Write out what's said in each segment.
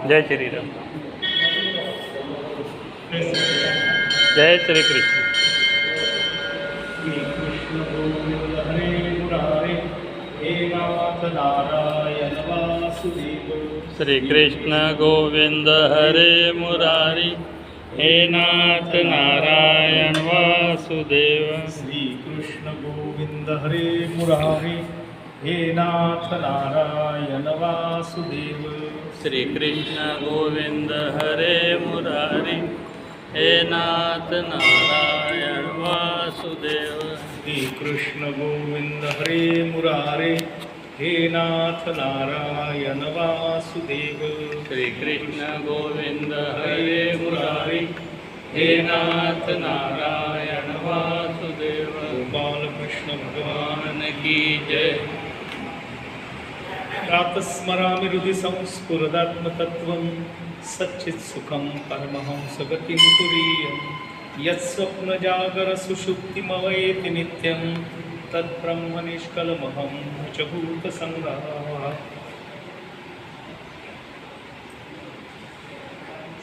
जय श्री राम। जय श्री कृष्ण। कृष्ण गोविंद हरे मुरारे हे नाथ नारायण वासुदेव। श्री कृष्ण गोविंद हरे मुरारी हे नाथ नारायण वासुदेव। श्री कृष्ण गोविंद हरे मुरारे हे नाथ नारायण वासुदेव। श्री कृष्ण गोविंद हरे मुरारी हे नाथ नारायण वासुदेव। श्री कृष्ण गोविंद हरे मुरारे हे नाथ नारायण वासुदेव। श्री कृष्ण गोविंद हरे मुरारी हे नाथ नारायण वासुदेव। गोपाल कृष्ण भगवान भगवान की जय। प्रातस्मरामि हृदि संस्फुरदात्मतत्त्वं सच्चित्सुखं परमहंसगतिं तुरीयं यत्स्वप्नजागरसुषुप्तिमवैति नित्यं तत्ब्रह्म निष्कलमहं च भूतसङ्गाः।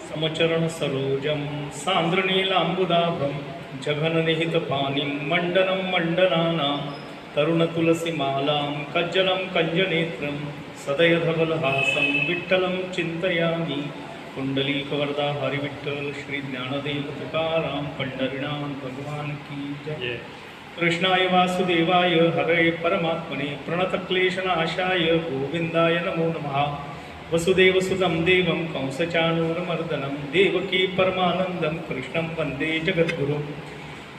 समचरणसरोजं सान्द्रनीलाम्बुदाभं जघननिहितपानिं मण्डनं मण्डनानां तरुणतुलसीमालां कज्जलं कञ्जनेत्रं सदयधवलहासं विठ्ठलं चिन्तयामि। कुण्डलीकवरदा हरिविठ्ठल श्री ज्ञानदेव तुकाराम पंढरीनाथ भगवान की जय। कृष्णाय वासुदेवाय हरे परमात्मने प्रणतक्लेशनाशाय गोविन्दाय नमो नमः। वसुदेवसुतं देवं कंसचाणूरमर्दनं देवकी परमानन्दं कृष्णं वन्दे जगद्गुरुं।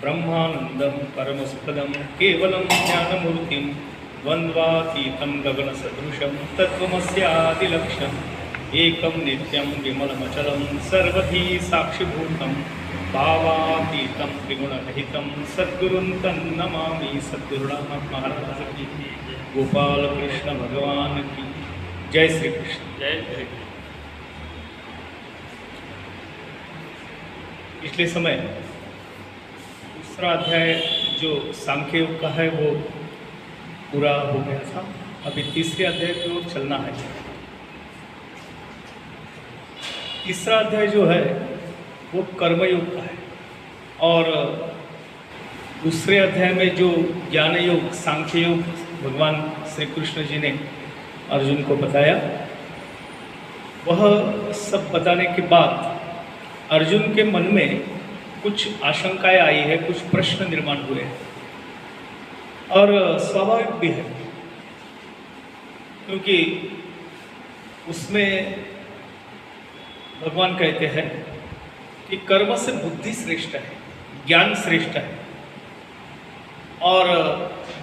ब्रह्मानन्दं परमसुखदं केवलं ज्ञानमूर्तिं द्वन्द्वातीतं गगनसदृशं तत्त्वमस्यादिलक्ष्यम् एकं नित्यं विमलमचलं सर्वधी साक्षिभूतं भावातीतं त्रिगुणरहितं सद्गुरुं तन्नमामि। सद्गुरुनाथ महाराज की, गोपाल कृष्ण भगवान की जय। श्री कृष्ण। जय श्री कृष्ण। पिछले समय दूसरा अध्याय जो सांख्य योग का है वो पूरा हो गया था। अभी तीसरे अध्याय की ओर चलना है। तीसरा अध्याय जो है वो कर्मयोग का है और दूसरे अध्याय में जो ज्ञान योग सांख्य योग भगवान श्री कृष्ण जी ने अर्जुन को बताया, वह सब बताने के बाद अर्जुन के मन में कुछ आशंकाएं आई है, कुछ प्रश्न निर्माण हुए हैं और स्वाभाविक भी है, क्योंकि उसमें भगवान कहते हैं कि कर्म से बुद्धि श्रेष्ठ है, ज्ञान श्रेष्ठ है और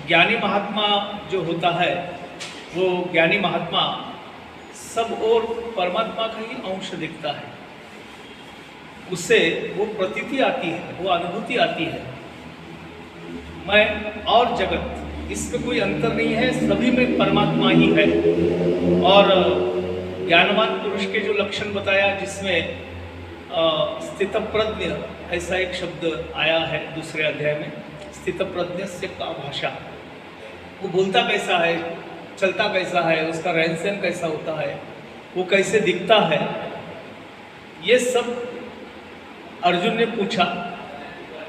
ज्ञानी महात्मा जो होता है वो ज्ञानी महात्मा सब और परमात्मा का ही अंश दिखता है। उससे वो प्रतीति आती है, वो अनुभूति आती है, मैं और जगत इसमें कोई अंतर नहीं है, सभी में परमात्मा ही है। और ज्ञानवान पुरुष के जो लक्षण बताया, जिसमें स्थितप्रज्ञ ऐसा एक शब्द आया है दूसरे अध्याय में, स्थितप्रज्ञ से का भाषा, वो बोलता कैसा है, चलता कैसा है, उसका रहन सहन कैसा होता है, वो कैसे दिखता है, ये सब अर्जुन ने पूछा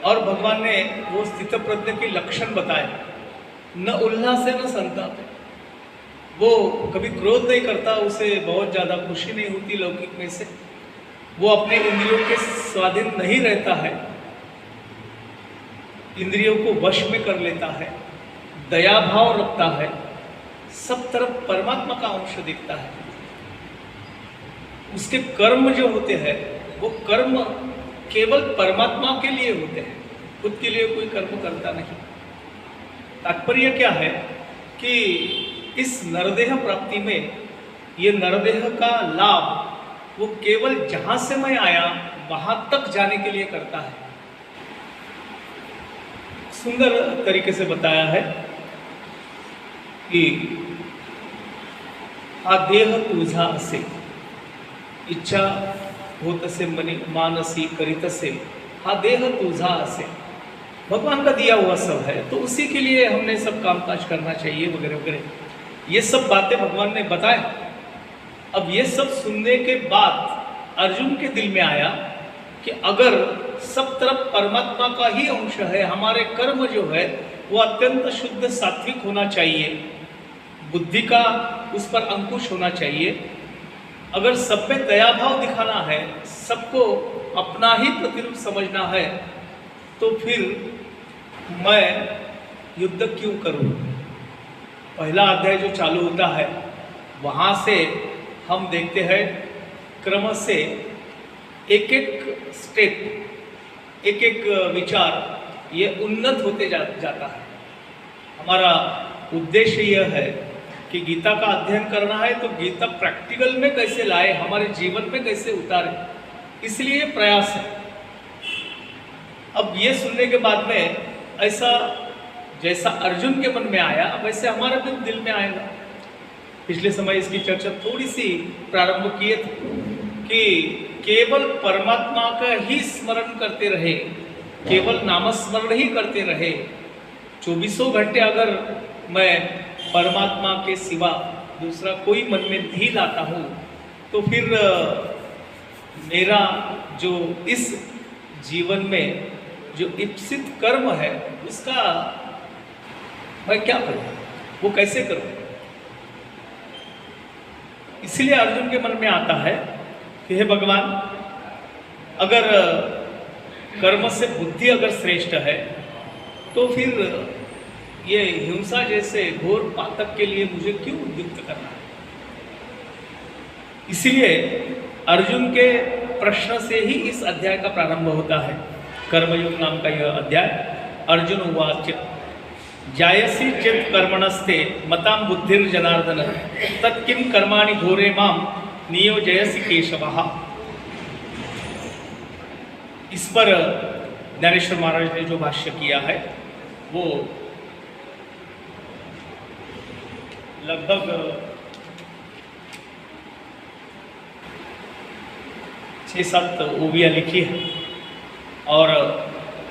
और भगवान ने वो स्थितप्रज्ञ के लक्षण बताए। न उल्लास है न संताप है, वो कभी क्रोध नहीं करता, उसे बहुत ज़्यादा खुशी नहीं होती लौकिक में से, वो अपने इंद्रियों के स्वाधीन नहीं रहता है, इंद्रियों को वश में कर लेता है, दया भाव रखता है, सब तरफ परमात्मा का अंश दिखता है। उसके कर्म जो होते हैं वो कर्म केवल परमात्मा के लिए होते हैं, खुद के लिए कोई कर्म करता नहीं। तात्पर्य क्या है कि इस नरदेह प्राप्ति में ये नरदेह का लाभ वो केवल जहां से मैं आया वहां तक जाने के लिए करता है। सुंदर तरीके से बताया है कि हा देह तुझा असे, इच्छा होत से मनी मानसी करित से, हा देह तुझा असे। भगवान का दिया हुआ सब है, तो उसी के लिए हमने सब कामकाज करना चाहिए वगैरह वगैरह, ये सब बातें भगवान ने बताया। अब ये सब सुनने के बाद अर्जुन के दिल में आया कि अगर सब तरफ परमात्मा का ही अंश है, हमारे कर्म जो है वो अत्यंत शुद्ध सात्विक होना चाहिए, बुद्धि का उस पर अंकुश होना चाहिए, अगर सब में दया भाव दिखाना है, सबको अपना ही प्रतिरूप समझना है, तो फिर मैं युद्ध क्यों करूं? पहला अध्याय जो चालू होता है वहाँ से हम देखते हैं क्रम से एक एक स्टेप, एक एक विचार ये उन्नत होते जाता है। हमारा उद्देश्य यह है कि गीता का अध्ययन करना है तो गीता प्रैक्टिकल में कैसे लाए, हमारे जीवन में कैसे उतारे, इसलिए प्रयास है। अब ये सुनने के बाद में ऐसा जैसा अर्जुन के मन में आया वैसे हमारा भी दिल में आएगा। पिछले समय इसकी चर्चा थोड़ी सी प्रारंभ किए थे कि केवल परमात्मा का ही स्मरण करते रहे, केवल नामस्मरण ही करते रहे, 24 घंटे अगर मैं परमात्मा के सिवा दूसरा कोई मन में नहीं लाता हूँ तो फिर मेरा जो इस जीवन में जो इप्सित कर्म है उसका मैं क्या करूँ, वो कैसे करूँ? इसलिए अर्जुन के मन में आता है कि हे भगवान, अगर कर्म से बुद्धि अगर श्रेष्ठ है तो फिर ये हिंसा जैसे घोर पातक के लिए मुझे क्यों युक्त करना है? इसलिए अर्जुन के प्रश्न से ही इस अध्याय का प्रारंभ होता है। कर्मयोग नाम का यह अध्याय। अर्जुन उवाच जायसी चित कर्मणस्ते मतां बुद्धिर जनार्दन तत्किं कर्माणि घोरे मां नियोजयसि केशवः। इस पर ज्ञानेश्वर महाराज ने जो भाष्य किया है वो लगभग 6-7 ओवियां लिखी है और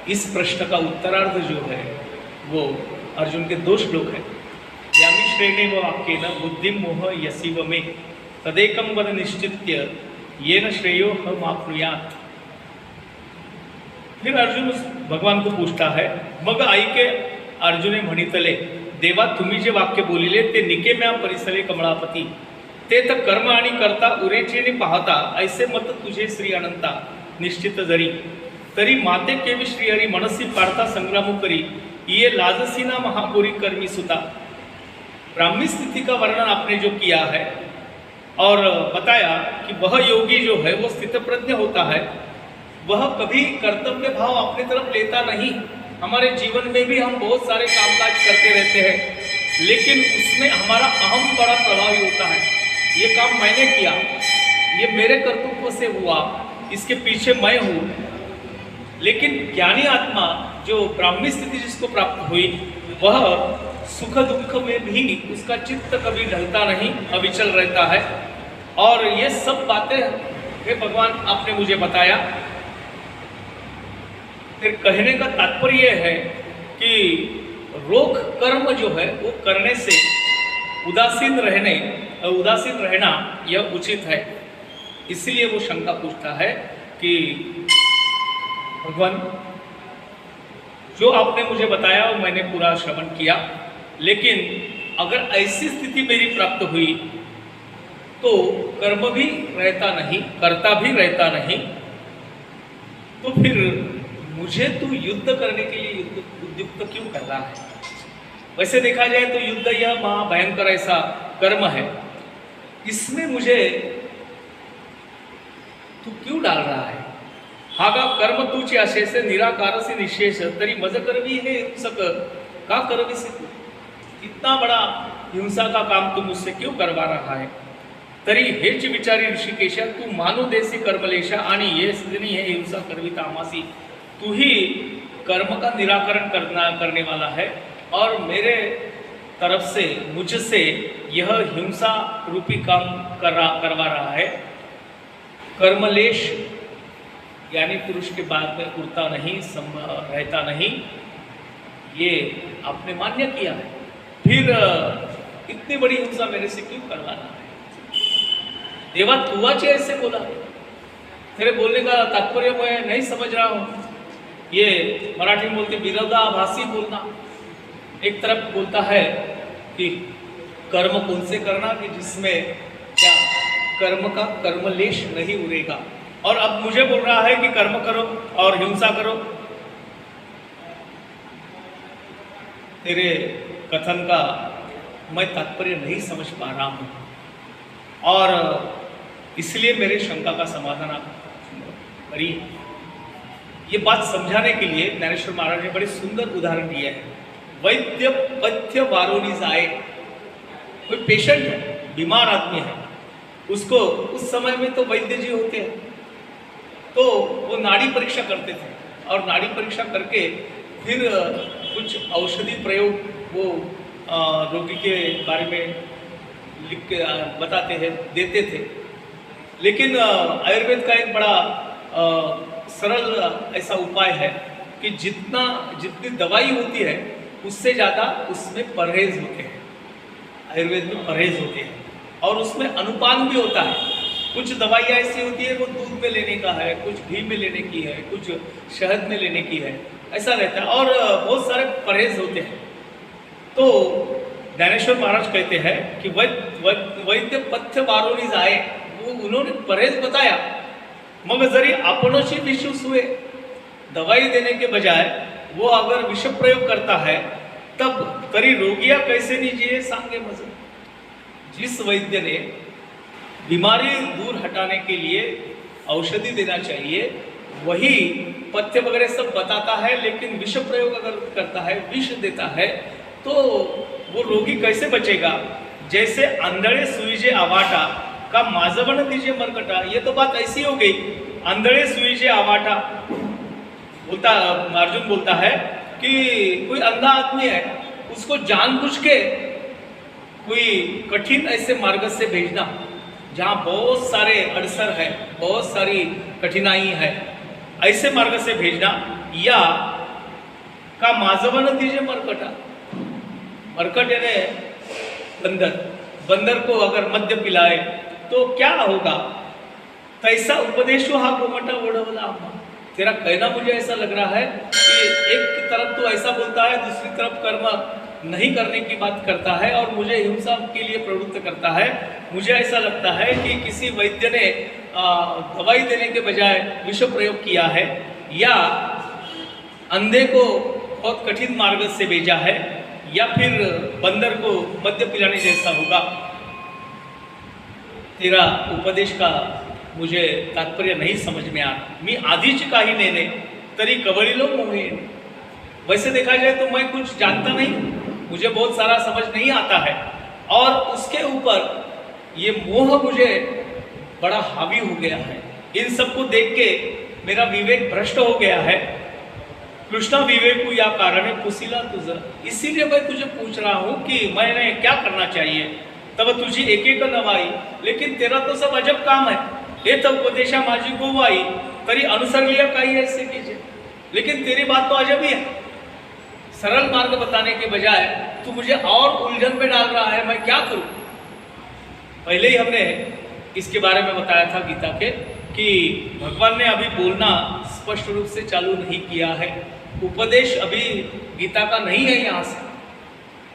इस प्रश्न का उत्तरार्ध जो है वो अर्जुन के 2 श्लोक है। व्यामिश्रेणे व वाक्येन बुद्धिं मोह यसीव मे तदेकं वद निश्चित्य येन श्रेयो हम आप्नुयात्। फिर अर्जुन उस भगवान को पूछता है, मग ऐके अर्जुने म्हणितले देवा तुम्ही जे वाक्य बोलिले ते निके म्या परिसले कमळापती ते तर कर्म आणि करता उरेचेने पाहता ऐसे मत तुझे श्री अनंता निश्चित जरी तरी माते केवी श्रीहरी मनसी पाडता संग्राम करी ये लाजसीना महापुरी कर्मी सुता। ब्राह्मी स्थिति का वर्णन आपने जो किया है और बताया कि वह योगी जो है वो स्थित प्रज्ञ होता है, वह कभी कर्तव्य भाव अपनी तरफ लेता नहीं। हमारे जीवन में भी हम बहुत सारे कामकाज करते रहते हैं लेकिन उसमें हमारा अहम बड़ा प्रभावी होता है। ये काम मैंने किया, ये मेरे कर्तव्य से हुआ, इसके पीछे मैं हूँ। लेकिन ज्ञानी आत्मा जो ब्राह्मी स्थिति जिसको प्राप्त हुई वह सुख दुख में भी उसका चित्त कभी ढलता नहीं, अविचल रहता है। और ये सब बातें हे भगवान आपने मुझे बताया। फिर कहने का तात्पर्य है कि रोक कर्म जो है वो करने से उदासीन रहना यह उचित है। इसलिए वो शंका पूछता है कि भगवान जो आपने मुझे बताया वो मैंने पूरा श्रवण किया, लेकिन अगर ऐसी स्थिति मेरी प्राप्त हुई तो कर्म भी रहता नहीं, कर्ता भी रहता नहीं, तो फिर मुझे तू युद्ध करने के लिए उद्युक्त क्यों कर रहा है? वैसे देखा जाए तो युद्ध यह महाभयंकर ऐसा कर्म है, इसमें मुझे तू क्यों डाल रहा है? हागा कर्म तूचे अशेष निराकारसी निशेष तरी मज करवी हे हिंसक का करविसी तू? इतना बड़ा हिंसा का काम तू मुझसे क्यों करवा रहा है? तरी हेच विचारी ऋषिकेशा तू मानु देसी कर्मलेशा आणि ये सदनी है हिंसा करविता आमासी। तू ही कर्म का निराकरण करने वाला है और मेरे तरफ से मुझसे यह हिंसा रूपी काम करवा रहा है। कर्मलेश यानी पुरुष के बाद में उड़ता नहीं, रहता नहीं, ये आपने मान्य किया है, फिर इतनी बड़ी हिंसा मेरे से क्यों करवाना है? देवा तुवाचे ऐसे बोला, तेरे बोलने का तात्पर्य मैं नहीं समझ रहा हूँ। ये मराठी में बोलते विरोधाभासी बोलना। एक तरफ बोलता है कि कर्म कौन से करना कि जिसमें क्या कर्म का कर्मलेश नहीं उड़ेगा, और अब मुझे बोल रहा है कि कर्म करो और हिंसा करो। तेरे कथन का मैं तात्पर्य नहीं समझ पा रहा हूँ, और इसलिए मेरे शंका का समाधान आप करिए। ये बात समझाने के लिए ज्ञानेश्वर महाराज ने बड़े सुंदर उदाहरण दिया है। वैद्य पथ्य वारोनी जाए, कोई पेशेंट है, बीमार आदमी है, उसको उस समय में तो वैद्य जी होते हैं, तो वो नाड़ी परीक्षा करते थे, और नाड़ी परीक्षा करके फिर कुछ औषधि प्रयोग वो रोगी के बारे में लिख के बताते हैं, देते थे। लेकिन आयुर्वेद का एक बड़ा सरल ऐसा उपाय है कि जितनी दवाई होती है उससे ज़्यादा उसमें परहेज होते हैं। आयुर्वेद में परहेज होते हैं, और उसमें अनुपान भी होता है। कुछ दवाइयाँ ऐसी होती है वो दूध में लेने का है, कुछ घी में लेने की है, कुछ शहद में लेने की है, ऐसा रहता है, और बहुत सारे परहेज होते हैं। तो ज्ञानेश्वर महाराज कहते हैं कि वैद्य पथ्य वारोनी जाए, वो उन्होंने परहेज बताया, मगर जरी आपणोशी विषुस हुए, दवाई देने के बजाय वो अगर विष प्रयोग करता है तब तरी रोगिया कैसे नहीं जिए सांगे मजे। जिस वैद्य ने बीमारी दूर हटाने के लिए औषधि देना चाहिए वही पथ्य वगैरह सब बताता है, लेकिन विष प्रयोग अगर करता है, विष देता है, तो वो रोगी कैसे बचेगा। जैसे अंधड़े सुईजे आवाटा का माजवन दीजिए मरकटा, ये तो बात ऐसी हो गई। अंधड़े सुईजे आवाटा बोलता, अर्जुन बोलता है कि कोई अंधा आदमी है, उसको जानबूझ के कोई कठिन ऐसे मार्ग से भेजना जहाँ बहुत सारे अड़सर है, बहुत सारी कठिनाई है, ऐसे मार्ग से भेजना। या का माजवन दीजिए मरकटा, मरकट यानी बंदर, बंदर को अगर मद्य पिलाए तो क्या होगा। तैसा उपदेशो हा गोमटा ओढ़वला अम्मा। तेरा कहना मुझे ऐसा लग रहा है कि एक तरफ तो ऐसा बोलता है, दूसरी तरफ कर्म नहीं करने की बात करता है और मुझे हिंसा के लिए प्रवृत्त करता है। मुझे ऐसा लगता है कि किसी वैद्य ने दवाई देने के बजाय विष प्रयोग किया है, या अंधे को बहुत कठिन मार्ग से भेजा है, या फिर बंदर को मद्य पिलाने जैसा होगा। तेरा उपदेश का मुझे तात्पर्य नहीं समझ में आ रहा। मी आधीच काही नेने तरी कवळीलो मोहे। वैसे देखा जाए तो मैं कुछ जानता नहीं, मुझे बहुत सारा समझ नहीं आता है, और उसके ऊपर ये मोह मुझे बड़ा हावी हो गया है। इन सबको देख के मेरा विवेक भ्रष्ट हो गया है। कृष्णा विवेकु या कारण पुसिला तुझ, इसीलिए मैं तुझे पूछ रहा हूँ कि मैंने क्या करना चाहिए। तब तुझी एक एक नवाई, लेकिन तेरा तो सब अजब काम है। हे तब उपदेशा माझी गोवाई तरी अनुसर लिया काही ऐसे कीजिए, लेकिन तेरी बात तो अजब ही है। सरल मार्ग बताने के बजाय तू मुझे और उलझन में डाल रहा है, मैं क्या करूं। पहले ही हमने इसके बारे में बताया था गीता के कि भगवान ने अभी बोलना स्पष्ट रूप से चालू नहीं किया है, उपदेश अभी गीता का नहीं है। यहाँ से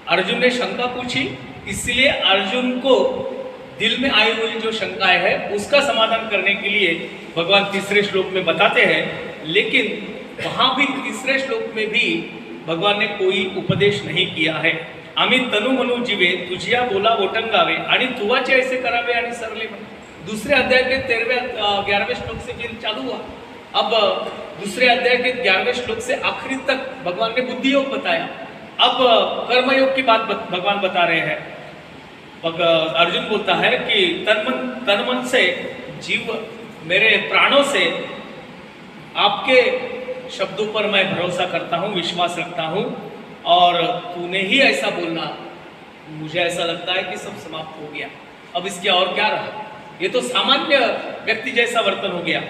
अर्जुन ने शंका पूछी, इसलिए अर्जुन को दिल में आई हुई जो शंकाएं है उसका समाधान करने के लिए भगवान तीसरे श्लोक में बताते हैं। लेकिन वहाँ भी तीसरे श्लोक में भी भगवान ने कोई उपदेश नहीं किया है। आम्ही तनु मनु जीवे तुझिया बोला ओटंगावे आणि तुवाचे ऐसे करावे आणि सरले। दूसरे अध्याय के 11वें श्लोक से फिर चालू हुआ। अब दूसरे अध्याय के 11वें श्लोक से आखिरी तक भगवान ने बुद्धि योग बताया। अब कर्मयोग की बात भगवान बता रहे हैं। अर्जुन बोलता है कि तन मन से, जीव मेरे प्राणों से आपके शब्दों पर मैं भरोसा करता हूँ, विश्वास रखता हूँ, और तूने ही ऐसा बोलना, मुझे ऐसा लगता है कि सब समाप्त हो गया। अब इसके और क्या रहा। ये तो सामान्य व्यक्ति जैसा वर्तन हो गया।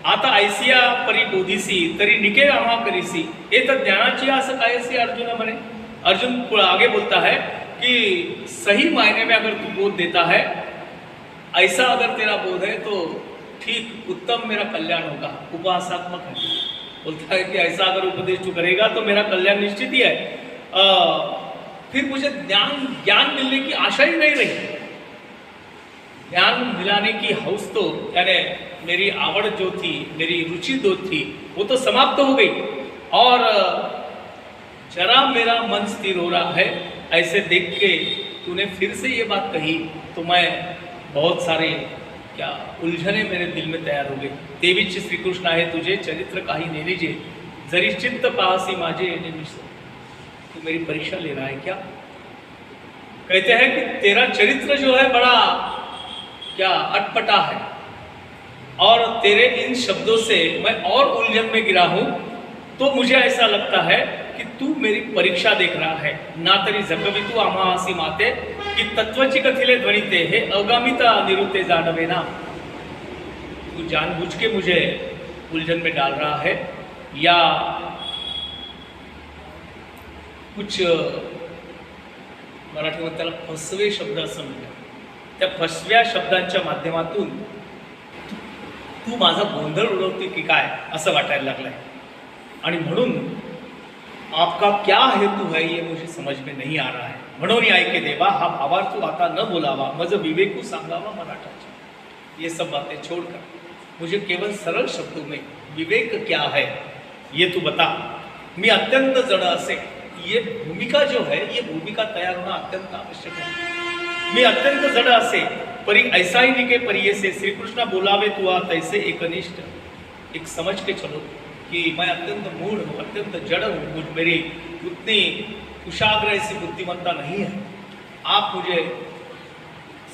आता ऐसिया परिबोधिसी तरी निके आम्हा करीसी, ये तो ज्ञानाची असं कायसी अर्जुन म्हणे। अर्जुन आगे बोलता है कि सही मायने में अगर तू बोध देता है ऐसा अगर तेरा बोध है तो ठीक उत्तम मेरा कल्याण होगा। उपहासात्मक है, बोलता है कि ऐसा अगर उपदेश तू करेगा तो मेरा कल्याण निश्चित ही है। फिर मुझे ज्ञान मिलने की आशा ही नहीं रही। ज्ञान मिलाने की हौस तो यानी मेरी आवड़ जो थी, मेरी रुचि जो थी, वो तो समाप्त हो गई। और जरा मेरा मन स्थिर हो रहा है ऐसे देख के तूने फिर से ये बात कही तो मैं बहुत सारे क्या उलझने मेरे दिल में तैयार हो गई। देवीची श्रीकृष्ण आहे तुझे चरित्र काही नेलीजे, जरी चित्त पाहसी माझे येणे मिसो। तू मेरी परीक्षा ले रहा है क्या? कहते हैं कि तेरा चरित्र जो है बड़ा क्या अटपटा है, और तेरे इन शब्दों से मैं और उलझन में गिरा हूं। तो मुझे ऐसा लगता है कि तू मेरी परीक्षा देख रहा है। ना तरी जगवी तू आम्हासी माते कि तत्वची कथिले ध्वनिते हे अगामिता निरुते जाणवे ना। तू जानबूझ के मुझे उलझन में डाल रहा है या कुछ मराठीमध्ये त्याला फसवे शब्द असं म्हणतात, त्या फसव्या शब्दांच्या माध्यमातून तू माझा गोंधळ उडवते की काय असं वाटायला लागलंय। आणि म्हणून आपका क्या हेतु है ये मुझे समझ में नहीं आ रहा है। म्हणून ऐके देवा हा भावार्थ आता न बोलावा, मज विवेकू सांगावा मराठाचा। ये सब बातें छोड़कर मुझे केवल सरल शब्दों में विवेक क्या है ये तू बता। मी अत्यंत जड़ असे, ये भूमिका जो है ये भूमिका तैयार होना अत्यंत आवश्यक है। मी अत्यंत जड़ असे परी ऐसा ही निके परिये से श्री कृष्ण बोलावे तू आ तैसे एकनिष्ठ। एक समझ के चलो कि मैं अत्यंत मूढ़ हूँ, अत्यंत जड़ हूँ, मेरी उतनी कुशाग्र ऐसी बुद्धिमत्ता नहीं है। आप मुझे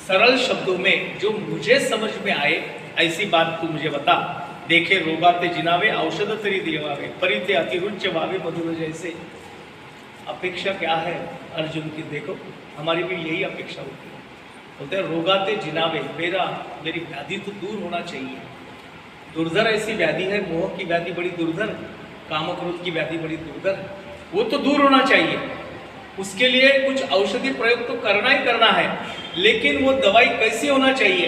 सरल शब्दों में जो मुझे समझ में आए ऐसी बात तू मुझे बता। देखे रोगाते जिनावे औषध तरी देवावे, परिते अतिरुच्य भावे मधुर जैसे। अपेक्षा क्या है अर्जुन की? देखो हमारी भी यही अपेक्षा होती है। बोलते हैं रोगाते जिनावे, मेरी व्याधि तो दूर होना चाहिए। दुर्धर ऐसी व्याधि है, मोह की व्याधि बड़ी दुर्धर, काम क्रोध की व्याधि बड़ी दुर्धर है, वो तो दूर होना चाहिए। उसके लिए कुछ औषधि प्रयोग तो करना ही करना है, लेकिन वो दवाई कैसी होना चाहिए?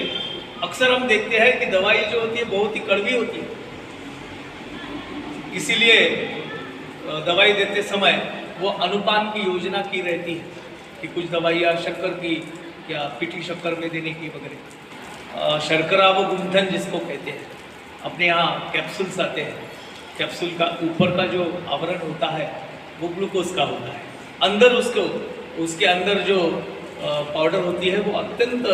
अक्सर हम देखते हैं कि दवाई जो होती है बहुत ही कड़वी होती है, इसीलिए दवाई देते समय वो अनुपान की योजना की रहती है कि कुछ दवाइयाँ शक्कर की या पीटी शक्कर में देने की वगैरह। शर्करा व गुंठन जिसको कहते हैं, अपने यहाँ कैप्सूल्स आते हैं। कैप्सूल का ऊपर का जो आवरण होता है वो ग्लूकोज का होता है, अंदर उसके अंदर जो पाउडर होती है वो अत्यंत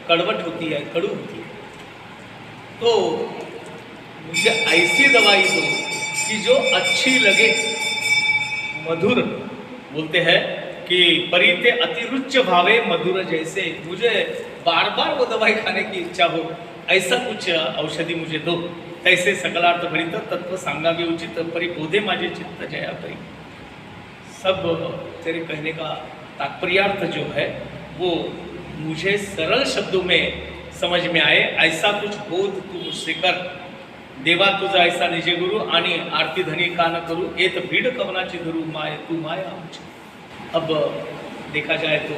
कड़वट होती है, कड़ू होती है। तो मुझे ऐसी दवाई दो कि जो अच्छी लगे, मधुर। बोलते हैं कि परिते अतिरुच्य भावे मधुर जैसे। मुझे बार बार वो दवाई खाने की इच्छा हो, ऐसा कुछ औषधि मुझे दो। तैसे सकलार्थ भरित तत्व सांगावे उचित, परी बोधे माझे चित्त जया परी। सब तेरे कहने का तात्पर्यार्थ जो है वो मुझे सरल शब्दों में समझ में आए, ऐसा कुछ बोध तू मुझसे कर। देवा तुझा ऐसा निजे गुरु आणि आरती धनी का न करू, एत भीड़ कवनाची धरू माय तू माया आमची। अब देखा जाए तो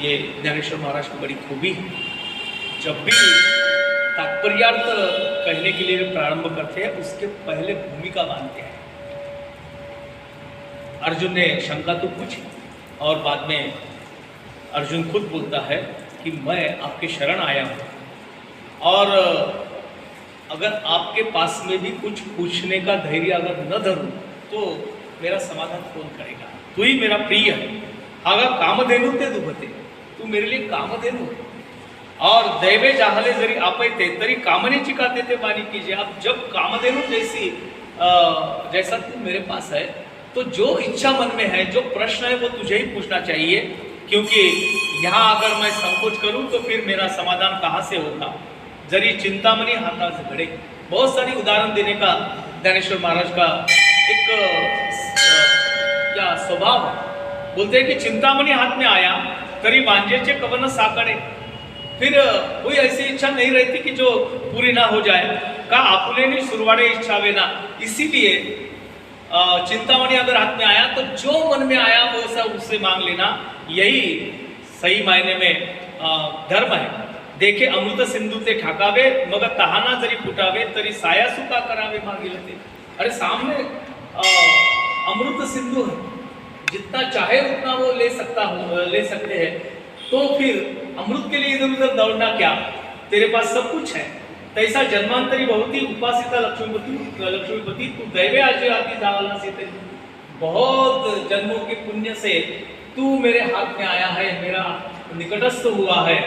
ये ज्ञानेश्वर महाराज की बड़ी खूबी है। जब भी तात्पर्यार्थ कहने के लिए प्रारंभ करते हैं उसके पहले भूमिका बांधते हैं। अर्जुन ने शंका तो पूछी और बाद में अर्जुन खुद बोलता है कि मैं आपके शरण आया हूँ, और अगर आपके पास में भी कुछ पूछने का धैर्य अगर न धरूं तो मेरा समाधान कौन करेगा? तू ही मेरा प्रिय है। अगर कामधेनु ते दुभते, तू मेरे लिए कामधेनु है। और दैवे जाहले जरी आपयते तरी कामनेची का ते बानी कीजिए। अब जब कामधेनु जैसा तू मेरे पास है तो जो इच्छा मन में है, जो प्रश्न है वो तुझे ही पूछना चाहिए, क्योंकि यहाँ अगर मैं संकोच करूं तो फिर मेरा समाधान कहाँ से होगा? जरी चिंतामणि हाथा से घड़े। बहुत सारी उदाहरण देने का ज्ञानेश्वर महाराज का एक क्या स्वभाव है। बोलते हैं कि चिंतामणि हाथ में आया तरी वांजेचे कवन साकडे। फिर कोई ऐसी इच्छा नहीं रहती कि जो पूरी ना हो जाए। का आपुले नहीं सुरवाड़े इच्छावे ना। इसीलिए चिंतामणि अगर हाथ में आया तो जो मन में आया वो सब उससे मांग लेना, यही सही मायने में धर्म है। देखे अमृत सिंधू ते ठाकावे मग तहाना जरी फुटावे तरी साया सुका करावे मागिल ते। अरे सामने अमृत सिंधु है, जितना चाहे उतना वो ले सकते हैं, तो फिर अमृत के लिए इधर उधर दौड़ना क्या, तेरे पास सब कुछ है। तैसा जन्मांतरी बहुती उपासिता लक्ष्मीपति तू दैवे आज आती जावला से ते, बहुत जन्मों के पुण्य से तू मेरे हाथ में आया है, मेरा निकटस्थ हुआ है।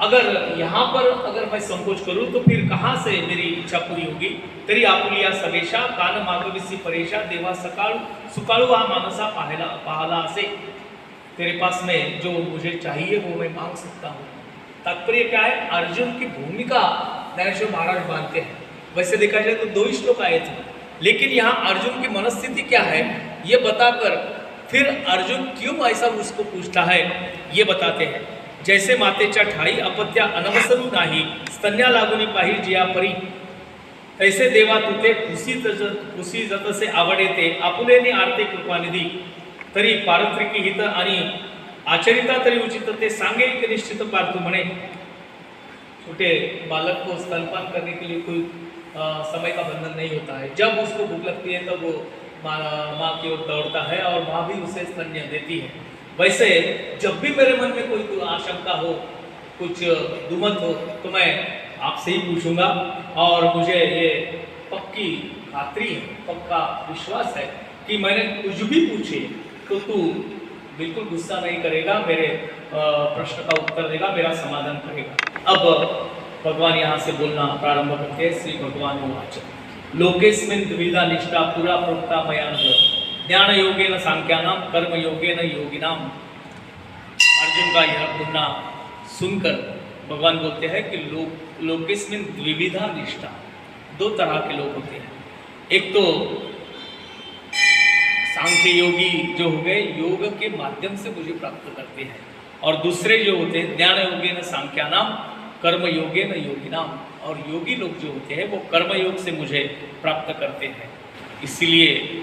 अगर यहाँ पर अगर मैं संकोच करूं तो फिर कहाँ से मेरी इच्छा पूरी होगी। तेरी आपुलिया सवेशा कान मागविसी परेशा देवा सकाळू सुकाळू हा मानसा पाहला असे। तेरे पास में जो मुझे चाहिए वो मैं मांग सकता हूँ। तात्पर्य क्या है, अर्जुन की भूमिका ज्ञानेश्वर महाराज मानते हैं। वैसे देखा जाए तो 2 श्लोक आए थे, लेकिन यहाँ अर्जुन की मनस्थिति क्या है ये बताकर फिर अर्जुन क्यों ऐसा उसको पूछता है ये बताते हैं। जैसे मातेच्या ठाई अपत्या अनवसरू नाही स्तन्या लागुनी पाही जिया परी, तैसे देवा तुते खुशी जतसे आवडेते आपुलेने आरते कृपानिधी, तरी पारत्रिकी हित आणि आचरिता तरी उचित ते सांगे एक निश्चित पार्थू म्हणे। छोटे बालक को स्तनपान करने के लिए कोई समय का बंधन नहीं होता है। जब उसको भूख लगती है तब वो माँ की ओर दौड़ता है और माँ भी उसे स्तन्य देती है। वैसे जब भी मेरे मन में कोई आशंका हो, कुछ दुमत हो, तो मैं आपसे ही पूछूंगा और मुझे ये पक्की खातरी है, पक्का विश्वास है कि मैंने कुछ भी पूछे तो तू बिल्कुल गुस्सा नहीं करेगा, मेरे प्रश्न का उत्तर देगा, मेरा समाधान करेगा। अब भगवान यहाँ से बोलना प्रारंभ करते हैं। श्री भगवान उवाच लोकेस्मिन् द्विविधा निष्ठा पुरा प्रोक्ता मया ज्ञान योगेन सांख्यानाम कर्म योगेन योगिनाम। अर्जुन का यह बोलना सुनकर भगवान बोलते हैं कि लोकेस्मिन् द्विविधा निष्ठा, 2 तरह के लोग होते हैं। एक तो सांख्य योगी जो हो गए, योग के माध्यम से मुझे प्राप्त करते हैं, और दूसरे जो होते हैं ज्ञान योगेन सांख्यानाम कर्म योगेन योगिनाम, और योगी लोग जो होते हैं वो कर्म योग से मुझे प्राप्त करते हैं। इसीलिए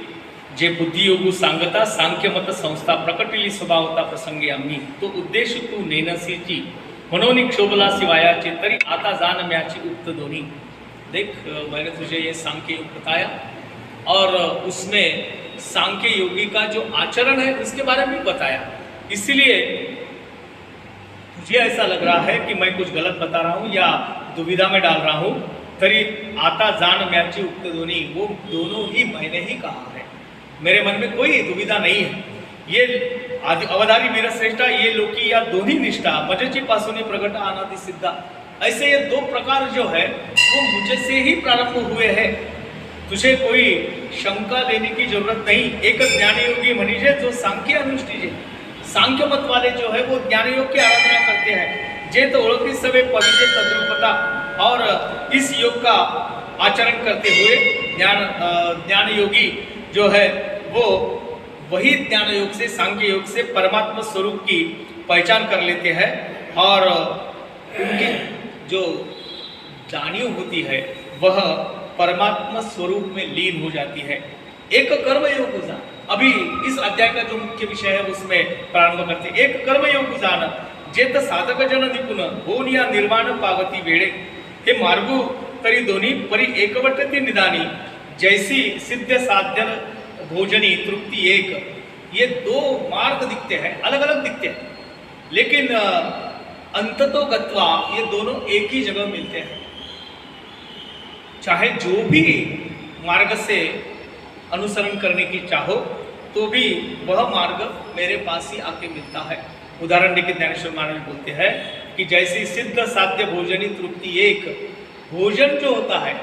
जे बुद्धि योगु सांगता सांख्य मत संस्था प्रकटिली स्वभावता प्रसंगे आम्ही, तो उद्देश तू नेनसीची म्हणून क्षोभला शिवायाचे तरी आता जान म्याची उक्त दोन्ही। देख मैंने तुझे ये सांख्य योग बताया और उसमें सांख्य योगी का जो आचरण है उसके बारे में बताया। इसलिए मुझे ऐसा लग रहा है कि मैं कुछ गलत बता रहा हूँ या दुविधा में डाल रहा हूँ, तरी आता जान म्याची उक्त दोन्ही, वो दोनों ही मैंने ही कहा है, मेरे मन में कोई दुविधा नहीं है। ये अवधारी वीरश्रेष्ठा ये लोकी या दोन्ही निष्ठा मजेची पासून प्रगट अनादि सिद्धा, ऐसे ये 2 प्रकार जो है वो मुझे से ही प्रारंभ हुए हैं। तुझे कोई शंका लेने की जरूरत नहीं। एक ज्ञान योगी मनीजे जो सांख्य अनुष्ठीजे, सांख्य मत वाले जो है वो ज्ञान योग की आराधना करते हैं। जे तो ओळखी सवे पवित्र तद्रूपता, और इस योग का आचरण करते हुए ज्ञान योगी जो है वो वही ज्ञान योग से सांख्य योग से परमात्मा स्वरूप की पहचान कर लेते हैं, और उनकी जो जानियो होती है वह परमात्मा स्वरूप में लीन हो जाती है। एक कर्म योग जान, अभी इस अध्याय का जो मुख्य विषय है उसमें प्रारंभ करते हैं। एक कर्म योग जान जेत साधक जन निपुण होऊन या निर्वाण पावती वेळे, हे मार्गू तरी दोन्ही परी एकवटते निदानी, जैसी सिद्ध साध्य भोजनी तृप्ति एक। ये 2 मार्ग दिखते हैं, अलग अलग दिखते हैं, लेकिन अंततो गत्वा ये दोनों एक ही जगह मिलते हैं। चाहे जो भी मार्ग से अनुसरण करने की चाहो तो भी वह मार्ग मेरे पास ही आके मिलता है। उदाहरण देके ज्ञानेश्वर महाराज बोलते हैं कि जैसी सिद्ध साध्य भोजनी तृप्ति एक, भोजन जो होता है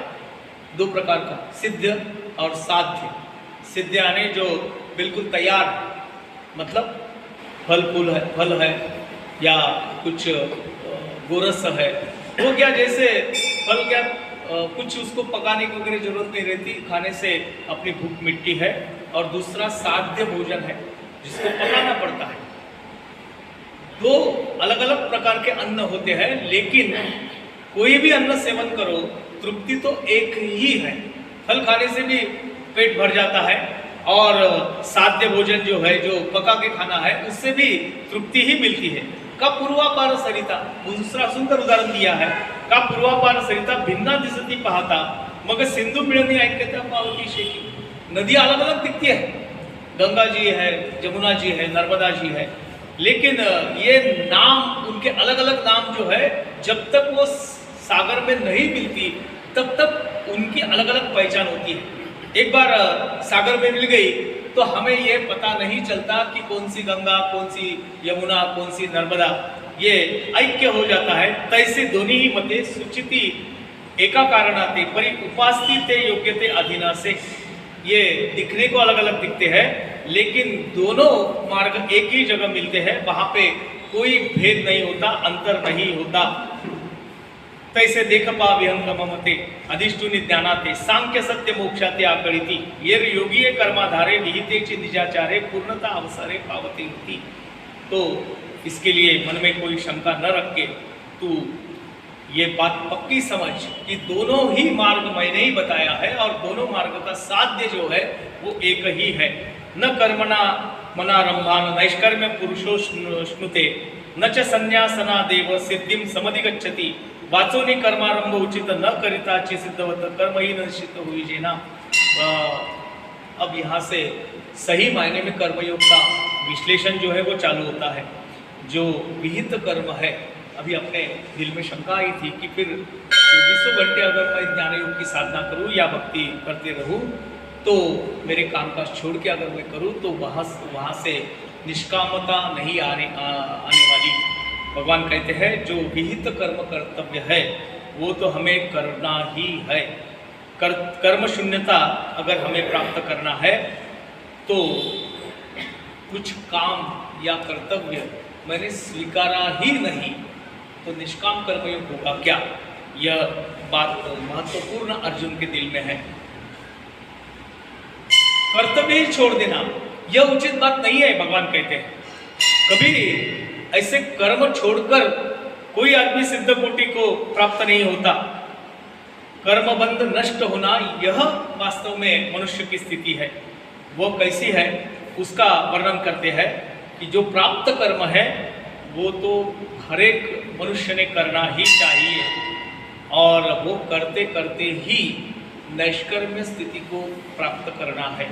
2 प्रकार का, सिद्ध और साध्य। सिद्ध यानी जो बिल्कुल तैयार है, मतलब फल है या कुछ गोरस है, वो क्या जैसे फल क्या कुछ उसको पकाने की वगैरह जरूरत नहीं रहती, खाने से अपनी भूख मिटती है। और दूसरा साध्य भोजन है जिसको पकाना पड़ता है। 2 अलग अलग प्रकार के अन्न होते हैं, लेकिन कोई भी अन्न सेवन करो तृप्ति तो एक ही है। फल खाने से भी पेट भर जाता है, और साध्य भोजन जो है जो पका के खाना है उससे भी तृप्ति ही मिलती है। का पूर्वापार सरिता, दूसरा सुंदर उदाहरण दिया है, का पूर्वापार सरिता भिन्ना दिसती पाहता मग सिंधू मिळणी ऐक्यता पावती शेकी। नदी अलग अलग दिखती है, गंगा जी है, जमुना जी है, नर्मदा जी है, लेकिन ये नाम उनके अलग अलग नाम जो है जब तक वो सागर में नहीं मिलती तब तक उनकी अलग अलग पहचान होती है। एक बार सागर में मिल गई तो हमें ये पता नहीं चलता कि कौन सी गंगा, कौन सी यमुना, कौन सी नर्मदा, ये ऐक्य हो जाता है। तैसे दोन्ही मते सुचिती एका कारणाते परि उपास्थिते योग्यते अधीनासे, ये दिखने को अलग अलग दिखते हैं लेकिन दोनों मार्ग एक ही जगह मिलते हैं, वहां पे कोई भेद नहीं होता, अंतर नहीं होता। तैसे देख पा विहंगमते अधिष्ठुनी ज्ञानाते सांख्य सत्य मोक्षाते आकळिती येर योगीय कर्माधारे विहितेची निजाचारे पूर्णता अवसरे पावती होती। तो इसके लिए मन में कोई शंका न रख के तू ये बात पक्की समझ कि दोनों ही मार्ग मैंने ही बताया है और दोनों मार्ग का साध्य जो है वो एक ही है। न कर्मणा मनारंभान नैष्कर्म्य पुरुषो श्नुते न च संन्यासना देव सिद्धिम समधिगच्छति वाचोनी कर्मारंभ उचित न करिताची सिद्धवत कर्म ही निश्चित हुई जेना। अब यहाँ से सही मायने में कर्मयोग का विश्लेषण जो है वो चालू होता है। जो विहित कर्म है, अभी अपने दिल में शंका आई थी कि फिर 24 घंटे अगर मैं ज्ञान योग की साधना करूं या भक्ति करते रहूं तो मेरे कामकाज छोड़ के अगर मैं करूं तो वहाँ से निष्कामता नहीं आने वाली। भगवान कहते हैं जो विहित कर्म कर्तव्य है वो तो हमें करना ही है। कर्म शून्यता अगर हमें प्राप्त करना है तो कुछ काम या कर्तव्य मैंने स्वीकारा ही नहीं तो निष्काम कर्मयोग होगा क्या? यह बात महत्वपूर्ण अर्जुन के दिल में है। कर्तव्य ही छोड़ देना यह उचित बात नहीं है। भगवान कहते हैं कभी ऐसे कर्म छोड़कर कोई आदमी सिद्ध कोटि को प्राप्त नहीं होता। कर्म बंध नष्ट होना यह वास्तव में मनुष्य की स्थिति है। वो कैसी है उसका वर्णन करते हैं कि जो प्राप्त कर्म है वो तो हर एक मनुष्य ने करना ही चाहिए और वो करते करते ही नैष्कर्म्य स्थिति को प्राप्त करना है।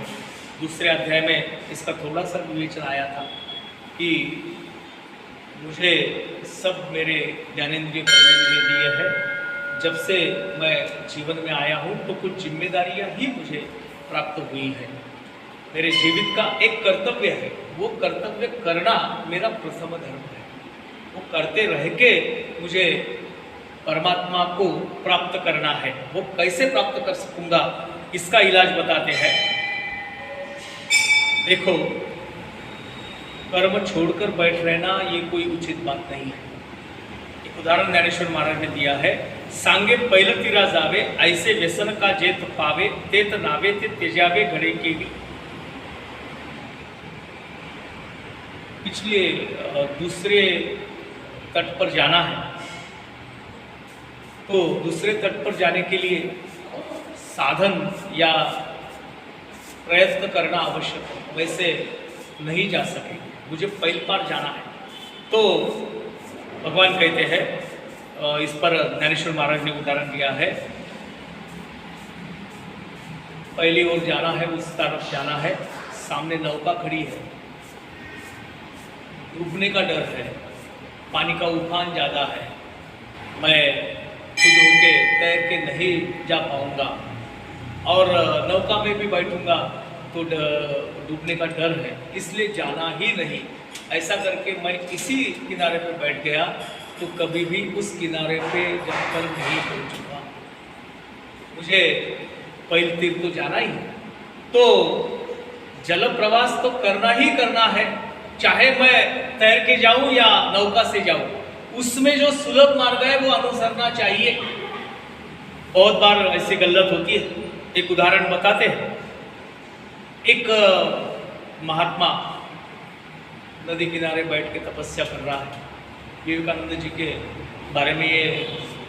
दूसरे अध्याय में इसका थोड़ा सा विवेचन आया था कि मुझे सब मेरे ज्ञानेंद्रिय कर्मेंद्रिय दिए हैं। जब से मैं जीवन में आया हूँ तो कुछ जिम्मेदारियाँ ही मुझे प्राप्त हुई है। मेरे जीवित का एक कर्तव्य है, वो कर्तव्य करना मेरा प्रथम धर्म है। वो करते रह के मुझे परमात्मा को प्राप्त करना है। वो कैसे प्राप्त कर सकूँगा इसका इलाज बताते हैं। देखो, कर्म छोड़कर बैठ रहना ये कोई उचित बात नहीं है। एक उदाहरण ज्ञानेश्वर महाराज ने दिया है, सांगे पैल तीरा जावे ऐसे व्यसन का जेत पावे तेत नावे ते त्यजावे घड़े के भी। पिछले दूसरे तट पर जाना है तो दूसरे तट पर जाने के लिए साधन या प्रयत्न करना आवश्यक है, वैसे नहीं जा सके। मुझे पहली बार जाना है तो भगवान कहते हैं, इस पर ज्ञानेश्वर महाराज ने उदाहरण दिया है, पहली ओर जाना है, उस तरफ जाना है, सामने नौका खड़ी है, डूबने का डर है, पानी का उफान ज़्यादा है, मैं खुद होके तैर के नहीं जा पाऊँगा और नौका में भी बैठूँगा तो डूबने का डर है, इसलिए जाना ही नहीं। ऐसा करके मैं इसी किनारे पर बैठ गया तो कभी भी उस किनारे पे जाकर नहीं पहुँचूँगा। मुझे पैल तीर तो जाना ही है, तो जल प्रवास तो करना ही करना है, चाहे मैं तैर के जाऊं या नौका से जाऊं, उसमें जो सुलभ मार्ग है वो अनुसरना चाहिए। बहुत बार ऐसी गलत होती है। एक उदाहरण बताते हैं, एक महात्मा नदी किनारे बैठ के तपस्या कर रहा है। विवेकानंद जी के बारे में ये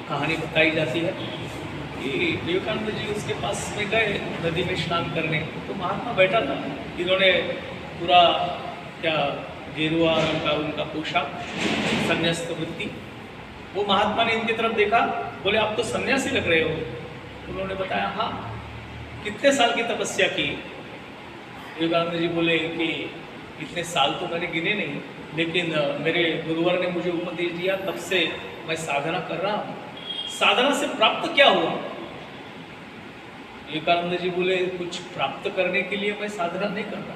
कहानी बताई जाती है कि विवेकानंद जी उसके पास में गए नदी में स्नान करने, तो महात्मा बैठा था। इन्होंने पूरा क्या गेरुआ रंग का उनका पोशाक, संन्यास्त वृत्ति। वो महात्मा ने इनकी तरफ देखा, बोले आप तो सन्यासी लग रहे हो। उन्होंने बताया हाँ, कितने साल की तपस्या की। विवेकानंद जी बोले कि इतने साल तो मैंने गिने नहीं, लेकिन मेरे गुरुवर ने मुझे उपदेश दिया, तब से मैं साधना कर रहा हूँ। साधना से प्राप्त क्या हुआ? विवेकानंद जी बोले कुछ प्राप्त करने के लिए मैं साधना नहीं कर रहा,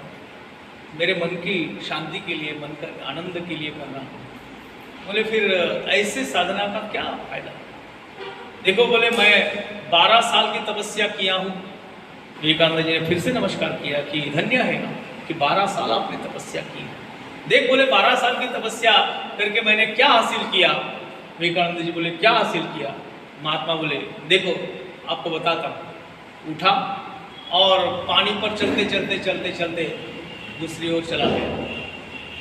मेरे मन की शांति के लिए, मन का आनंद के लिए कर रहा हूँ। बोले फिर ऐसे साधना का क्या फायदा? देखो बोले मैं 12 साल की तपस्या किया हूँ। विवेकानंद जी ने फिर से नमस्कार किया कि धन्य है कि 12 साल आपने तपस्या की। देख बोले 12 साल की तपस्या करके मैंने क्या हासिल किया? विवेकानंद जी बोले क्या हासिल किया? महात्मा बोले देखो आपको बताता हूँ। उठा और पानी पर चलते चलते चलते चलते दूसरी ओर चला गया,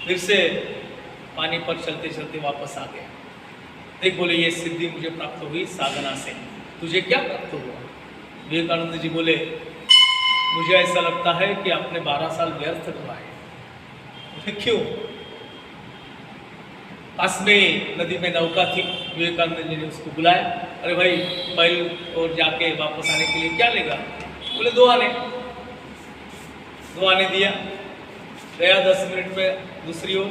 फिर से पानी पर चलते चलते वापस आ गया। देख बोले ये सिद्धि मुझे प्राप्त हुई साधना से, तुझे क्या प्राप्त हुआ? विवेकानंद जी बोले मुझे ऐसा लगता है कि आपने 12 साल व्यर्थ गवाए। बोले क्यों? पास में नदी में नौका थी, विवेकानंद जी ने उसको बुलाया, अरे भाई पहले और जाके वापस आने के लिए क्या लेगा? बोले 2 आने। 2 आने दिया, गया 10 मिनट में दूसरी ओर,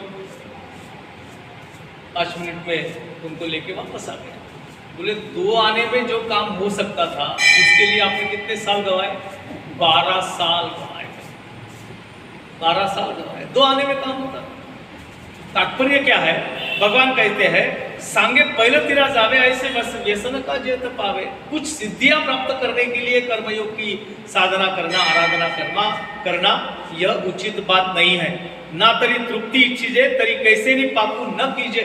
5 मिनट में तुमको लेके वापस आ गया। बोले 2 आने में जो काम हो सकता था उसके लिए आपने कितने साल गवाए? 12 साल गवाए। 12 साल गवाए, 2 आने में काम होता। तात्पर्य क्या है? भगवान कहते हैं सांगे पहले तेरा जावे ऐसे बस व्यसन का जेत पावे। कुछ सिद्धियां प्राप्त करने के लिए कर्मयोग की साधना करना, आराधना करना यह उचित बात नहीं है। ना तरी तृप्ति इच्छिजे तरी कैसे नहीं पापू न कीजे।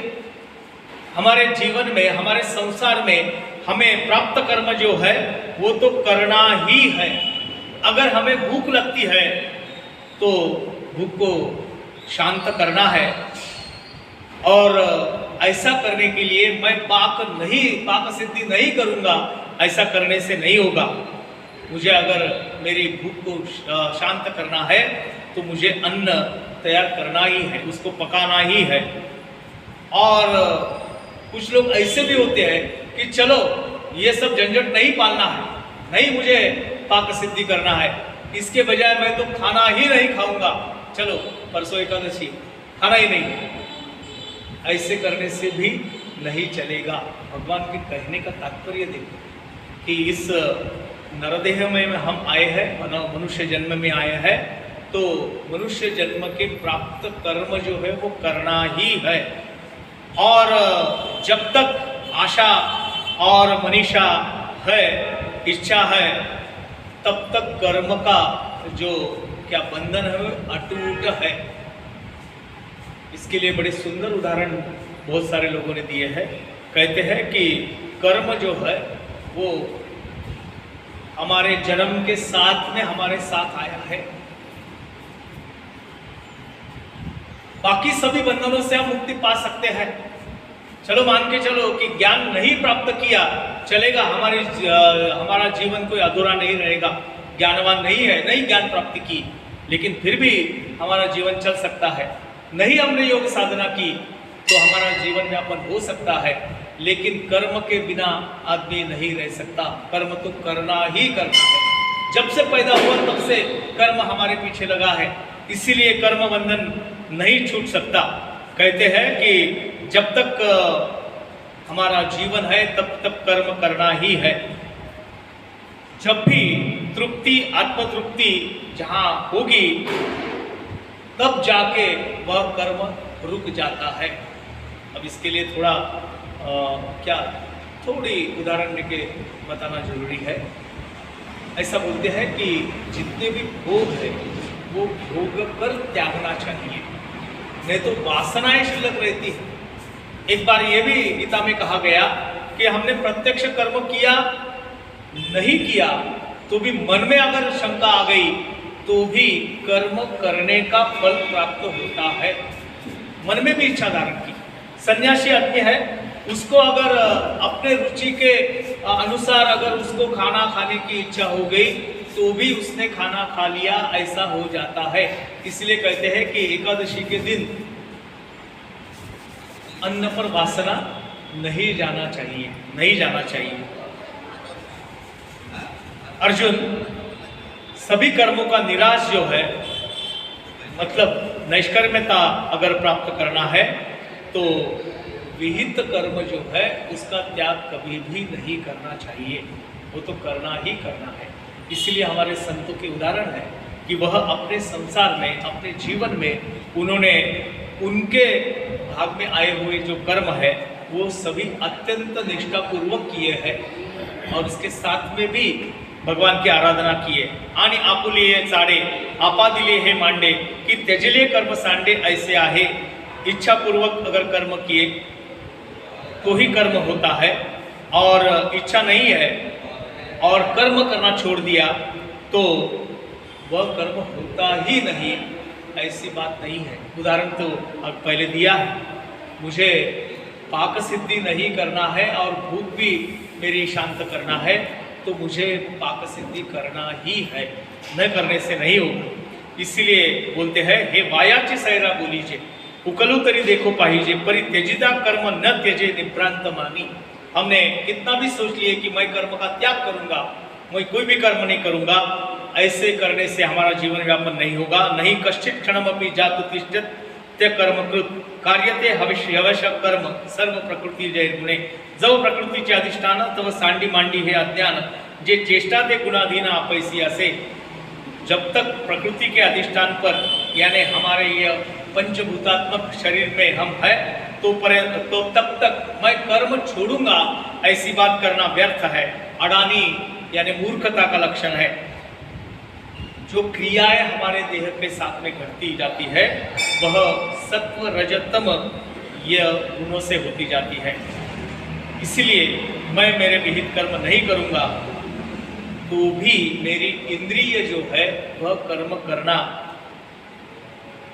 हमारे जीवन में, हमारे संसार में हमें प्राप्त कर्म जो है वो तो करना ही है। अगर हमें भूख लगती है तो भूख को शांत करना है, और ऐसा करने के लिए मैं पाक सिद्धि नहीं करूंगा, ऐसा करने से नहीं होगा। मुझे अगर मेरी भूख को शांत करना है तो मुझे अन्न तैयार करना ही है, उसको पकाना ही है। और कुछ लोग ऐसे भी होते हैं कि चलो ये सब झंझट नहीं पालना है, नहीं मुझे पाक सिद्धि करना है, इसके बजाय मैं तो खाना ही नहीं खाऊंगा, चलो परसों एकादशी खाना ही नहीं। ऐसे करने से भी नहीं चलेगा। भगवान के कहने का तात्पर्य देखो कि इस नरदेह में हम आए हैं, मनुष्य जन्म में आए हैं, तो मनुष्य जन्म के प्राप्त कर्म जो है वो करना ही है। और जब तक आशा और मनीषा है, इच्छा है, तब तक कर्म का जो क्या बंधन है वो अटूट है। इसके लिए बड़े सुंदर उदाहरण बहुत सारे लोगों ने दिए हैं। कहते हैं कि कर्म जो है वो हमारे जन्म के साथ में हमारे साथ आया है, बाकी सभी बंधनों से हम मुक्ति पा सकते हैं। चलो मान के चलो कि ज्ञान नहीं प्राप्त किया चलेगा, हमारा जीवन कोई अधूरा नहीं रहेगा, ज्ञानवान नहीं है, नहीं ज्ञान प्राप्ति की, लेकिन फिर भी हमारा जीवन चल सकता है। नहीं हमने योग साधना की तो हमारा जीवन यापन हो सकता है, लेकिन कर्म के बिना आदमी नहीं रह सकता। कर्म तो करना ही करना है। जब से पैदा हुआ तब से कर्म हमारे पीछे लगा है, इसीलिए कर्म बंधन नहीं छूट सकता। कहते हैं कि जब तक हमारा जीवन है तब तक कर्म करना ही है। जब भी तृप्ति, आत्मतृप्ति जहाँ होगी तब जाके वह कर्म रुक जाता है। अब इसके लिए थोड़ी उदाहरण लेके बताना जरूरी है। ऐसा बोलते हैं कि जितने भी भोग है वो भोग कर त्यागना चाहिए, नहीं तो वासनाएं शिल्लक रहती है। एक बार ये भी गीता में कहा गया कि हमने प्रत्यक्ष कर्म किया नहीं किया तो भी मन में अगर शंका आ गई तो भी कर्म करने का फल प्राप्त होता है। मन में भी इच्छा धारण की। सन्यासी आदमी है, उसको अगर अपने रुचि के अनुसार अगर उसको खाना खाने की इच्छा हो गई तो भी उसने खाना खा लिया, ऐसा हो जाता है। इसलिए कहते हैं कि एकादशी के दिन अन्न पर वासना नहीं जाना चाहिए, नहीं जाना चाहिए। अर्जुन, सभी कर्मों का निराश जो है, मतलब नैष्कर्म्यता अगर प्राप्त करना है तो विहित कर्म जो है उसका त्याग कभी भी नहीं करना चाहिए, वो तो करना ही करना है। इसलिए हमारे संतों के उदाहरण है कि वह अपने संसार में, अपने जीवन में उन्होंने उनके भाग में आए हुए जो कर्म है वो सभी अत्यंत निष्ठापूर्वक किए हैं और उसके साथ में भी भगवान की आराधना किए। आणि आपुलिये चाडे आपा दिले हे मांडे कि त्यजले कर्म सांडे ऐसे आहे। इच्छापूर्वक अगर कर्म किए तो ही कर्म होता है, और इच्छा नहीं है और कर्म करना छोड़ दिया तो वह कर्म होता ही नहीं, ऐसी बात नहीं है। उदाहरण तो अब पहले दिया है, मुझे पाक सिद्धि नहीं करना है और भूख भी मेरी शांत करना है तो मुझे पाक सिद्धि करना ही है, न करने से नहीं होगा। इसलिए बोलते हैं, हे वायाची सैरा बोलीजे उकलू तरी देखो पाहिजे परि त्यजिता कर्म न त्यजे निभ्रांत मानी। हमने कितना भी सोच लिए कि मैं कर्म का त्याग करूंगा, मैं कोई भी कर्म नहीं करूंगा, ऐसे करने से हमारा जीवन व्यापन नहीं होगा। नहीं कश्चित क्षणमपि जातु तिष्ठत ते कर्मकृत कार्यते हविष्य हवश कर्म सर्व प्रकृती जय गुणे। जव प्रकृतीचे अधिष्ठान तव सांडी मांडी हे अज्ञान जे चेष्टा ते गुणाधीन आपैसी असे। जब तक प्रकृति के अधिष्ठान पर यानी हमारे ये पंचभूतात्मक शरीर में हम है तो तब तक मैं कर्म छोड़ूंगा, ऐसी बात करना व्यर्थ है, अडानी यानी मूर्खता का लक्षण है। जो क्रियाएं हमारे देह के साथ में घटती जाती है वह सत्व रजतम ये गुणों से होती जाती है। इसलिए मैं मेरे विहित कर्म नहीं करूंगा तो भी मेरी इंद्रिय जो है वह कर्म करना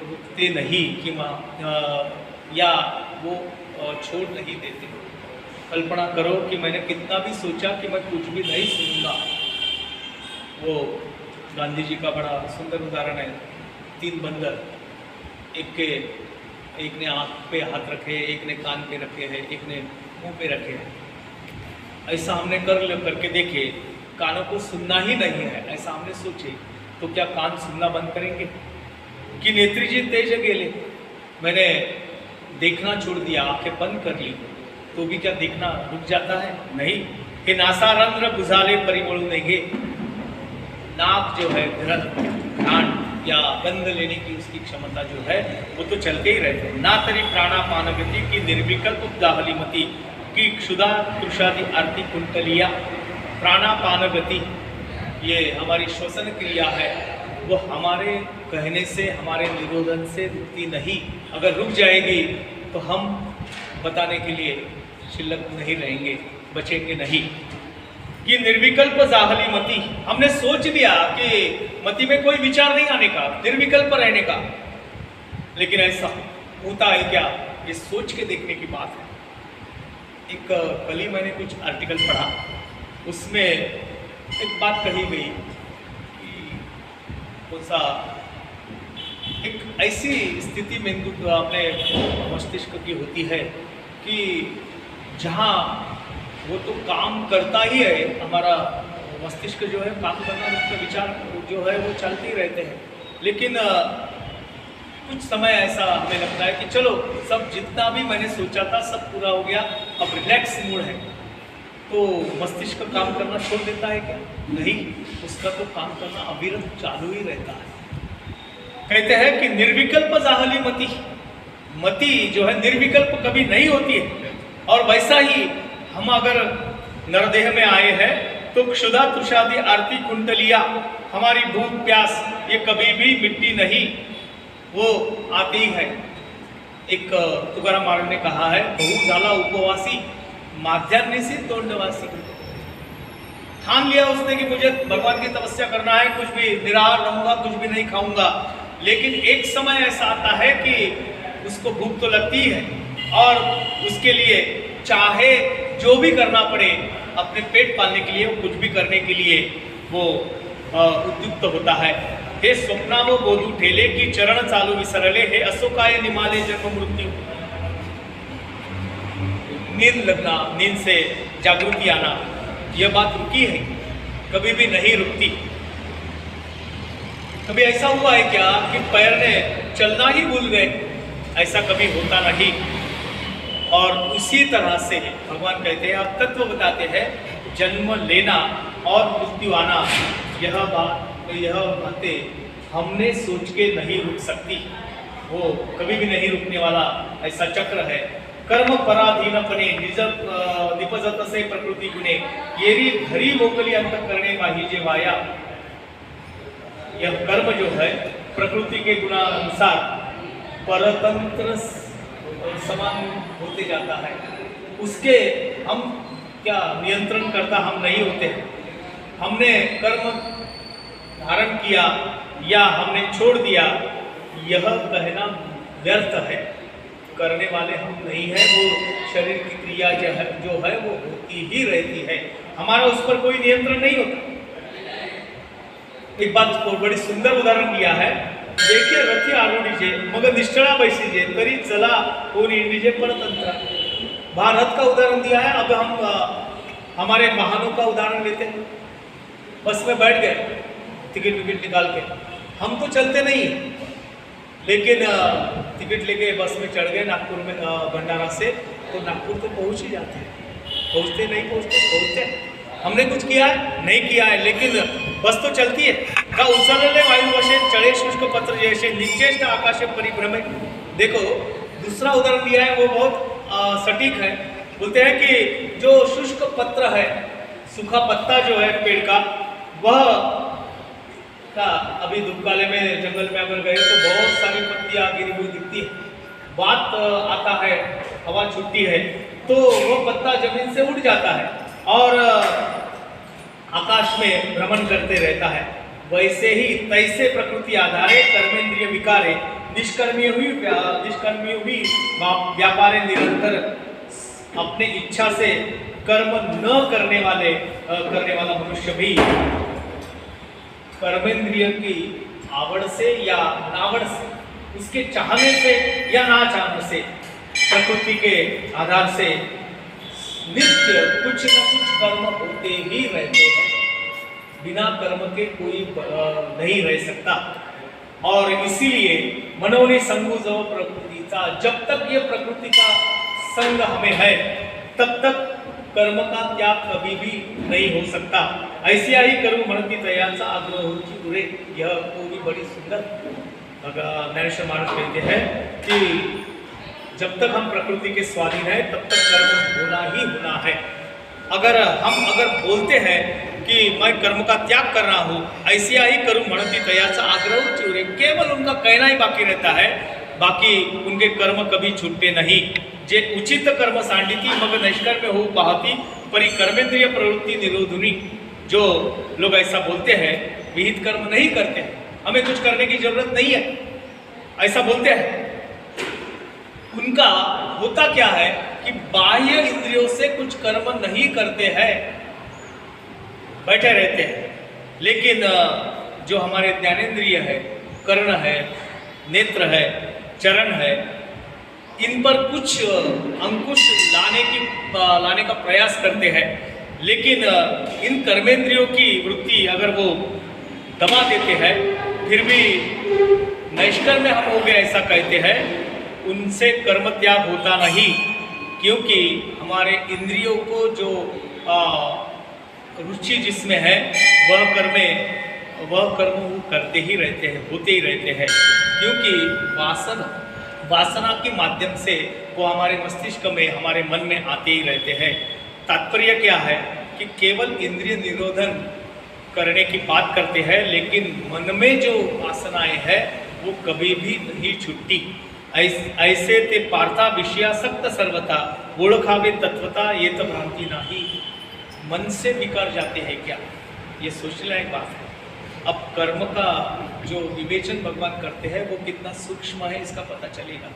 रुकते नहीं कि या वो छोड़ नहीं देते। कल्पना करो कि मैंने कितना भी सोचा कि मैं कुछ भी नहीं सुनूंगा। वो गांधी जी का बड़ा सुंदर उदाहरण है, 3 बंदर, एक ने आँख पे हाथ रखे, एक ने कान पे रखे हैं, एक ने मुंह पे रखे हैं। ऐसा हमने करके देखे, कानों को सुनना ही नहीं है, ऐसा हमने सोचे तो क्या कान सुनना बंद करेंगे? कि नेत्री जी तेज गेले, मैंने देखना छोड़ दिया, आंखें बंद कर ली तो भी क्या देखना रुक जाता है? नहीं। कि नासारंध्र बुझाले परिमळू नेगे, नाक जो है घ्राण या गंध लेने की उसकी क्षमता जो है वो तो चलते ही रहते हैं। ना तरी प्राणापान गति की निर्विकल्प उदाहली मती की क्षुधा तृषादि आरती कुंटलिया। प्राणापान गति ये हमारी श्वसन क्रिया है, वो हमारे कहने से, हमारे निरोधन से रुकती नहीं। अगर रुक जाएगी तो हम बताने के लिए शिल्लक नहीं रहेंगे, बचेंगे नहीं। कि निर्विकल्प जाहली मति, हमने सोच लिया कि मति में कोई विचार नहीं आने का, निर्विकल्प रहने का, लेकिन ऐसा होता है क्या? ये सोच के देखने की बात है। एक कल ही मैंने कुछ आर्टिकल पढ़ा, उसमें एक बात कही गई कि कौन सा एक ऐसी स्थिति मेंदू अपने मस्तिष्क की होती है कि जहाँ वो तो काम करता ही है, हमारा मस्तिष्क जो है काम करना, उसका विचार जो है वो चलते ही रहते हैं, लेकिन कुछ समय ऐसा हमें लगता है कि चलो सब जितना भी मैंने सोचा था सब पूरा हो गया, अब रिलैक्स मूड है, तो मस्तिष्क काम करना छोड़ देता है क्या? नहीं, उसका तो काम करना अविरत चालू ही रहता है। कहते हैं कि निर्विकल्प जाहली मति, मति जो है निर्विकल्प कभी नहीं होती है। और वैसा ही हम अगर नरदेह में आए हैं तो क्षुधा तुषादि आरती कुंडलिया, हमारी भूख प्यास ये कभी भी मिट्टी नहीं, वो आती ही है। एक तुकाराम महाराज ने कहा है, बहु झाला उपवासी माध्यान्हसी तोंडवासी। ठान लिया उसने कि मुझे भगवान की तपस्या करना है, कुछ भी निराहार रहूंगा, कुछ भी नहीं खाऊंगा, लेकिन एक समय ऐसा आता है कि उसको भूख तो लगती है और उसके लिए चाहे जो भी करना पड़े अपने पेट पालने के लिए, कुछ भी करने के लिए वो उद्युक्त होता है। हे स्वप्नावो बोधू ठेले की चरण चालू विसरले, हे असो काय निमाले जन्म मृत्यू। नींद लगना, नींद से जागृति आना, यह बात रुकी है, कभी भी नहीं रुकती। कभी ऐसा हुआ है क्या कि पैर ने चलना ही भूल गए? ऐसा कभी होता नहीं। और उसी तरह से भगवान कहते हैं, अब तत्व बताते हैं, जन्म लेना और मृत्यु आना, यह बातें हमने सोच के नहीं रुक सकती, वो कभी भी नहीं रुकने वाला ऐसा चक्र है। कर्म पराधीनपणे निपजत से प्रकृति गुणे, येरी घरी मोकली अंत करने पाहिजे वाया। यह कर्म जो है प्रकृति के गुणानुसार परतंत्र समान होते जाता है, उसके हम क्या नियंत्रण करता हम नहीं होते। हमने कर्म धारण किया या हमने छोड़ दिया, यह कहना व्यर्थ है। करने वाले हम नहीं है, वो शरीर की क्रिया जो है वो होती ही रहती है, हमारा उस पर कोई नियंत्रण नहीं होता। एक बात को बड़ी सुंदर उदाहरण दिया है, देखिए रथी आरूढीचे मग निश्चला बैसीजे तरी चला कोणी इंडीजे परतंत्र। भारत का उदाहरण दिया है। अब हम हमारे वाहनों का उदाहरण लेते हैं। बस में बैठ गए, टिकट विकट निकाल के, हम तो चलते नहीं, लेकिन टिकट लेके बस में चढ़ गए नागपुर में, भंडारा से, तो नागपुर तो पहुंच ही जाते हैं। पहुंचते नहीं पहुंचते हमने कुछ किया है नहीं किया है, लेकिन बस तो चलती है। का उचलले वायु वशे चढ़े शुष्क पत्र जैसे निचेष्ट आकाश परिभ्रमे। देखो दूसरा उदाहरण दिया है, वो बहुत सटीक है। बोलते हैं कि जो शुष्क पत्र है, सूखा पत्ता जो है पेड़ का, वह का अभी धूपकाले में जंगल में अगर गए तो बहुत सारी पत्तियां गिरी हुई दिखती है। बात आता है, हवा छूटती है, तो वो पत्ता जमीन से उड़ जाता है और आकाश में भ्रमण करते रहता है। वैसे ही तैसे प्रकृति आधारे कर्मेंद्रिय विकारे निष्कर्मीय हुई व्यापारे निरंतर अपने इच्छा से कर्म न करने वाला मनुष्य भी कर्मेंद्रिय की आवड़ से या नावड़ से, उसके चाहने से या ना चाहने से, प्रकृति के आधार से नित्य कुछ न कुछ कर्म होते ही रहते हैं। बिना कर्म के कोई नहीं रह सकता। और इसीलिए मनोने संगु जव प्रकृति का, जब तक ये प्रकृति का संग हमें है, तब तक कर्म का त्याग कभी भी नहीं हो सकता। ऐसे ही करू म्हणती तयाचा आग्रह होची उरे। यह को भी बड़ी सुंदर नरेश मानस कहते हैं कि जब तक हम प्रकृति के स्वाधीन है, तब तक कर्म होना ही होना है। अगर बोलते हैं कि मैं कर्म का त्याग कर रहा हूँ, ऐसे ही करूँ म्हणती तयाचा आग्रह होची उरे, केवल उनका कहना ही बाकी रहता है, बाकी उनके कर्म कभी छूटते नहीं। जे उचित कर्म सांडिती मग नैष्कर्म्य हो पाहती परि कर्मेंद्रिय प्रवृत्ति निरोधुनी। जो लोग ऐसा बोलते हैं, विहित कर्म नहीं करते, हमें कुछ करने की जरूरत नहीं है, ऐसा बोलते हैं, उनका होता क्या है कि बाह्य इंद्रियों से कुछ कर्म नहीं करते हैं, बैठे रहते हैं। लेकिन जो हमारे ज्ञानेंद्रिय है, कर्ण है, नेत्र है, चरण है, इन पर कुछ अंकुश लाने का प्रयास करते हैं। लेकिन इन कर्मेंद्रियों की वृत्ति अगर वो दबा देते हैं, फिर भी नैष्कर्म्य हम हो गए ऐसा कहते हैं, उनसे कर्म त्याग होता नहीं। क्योंकि हमारे इंद्रियों को जो रुचि जिसमें है, वह कर्म वो करते ही रहते हैं, होते ही रहते हैं। क्योंकि वासना के माध्यम से वो हमारे मस्तिष्क में, हमारे मन में आते ही रहते हैं। तात्पर्य क्या है कि केवल इंद्रिय निरोधन करने की बात करते हैं, लेकिन मन में जो वासनाएं हैं वो कभी भी नहीं छूटती। ऐसे ते पार्था विषयासक्त सर्वथा ओळखावे तत्वता ये तो भ्रांति नहीं। मन से विकार जाते हैं क्या, ये सोचने लायक बात है। अब कर्म का जो विवेचन भगवान करते हैं वो कितना सूक्ष्म है, इसका पता चलेगा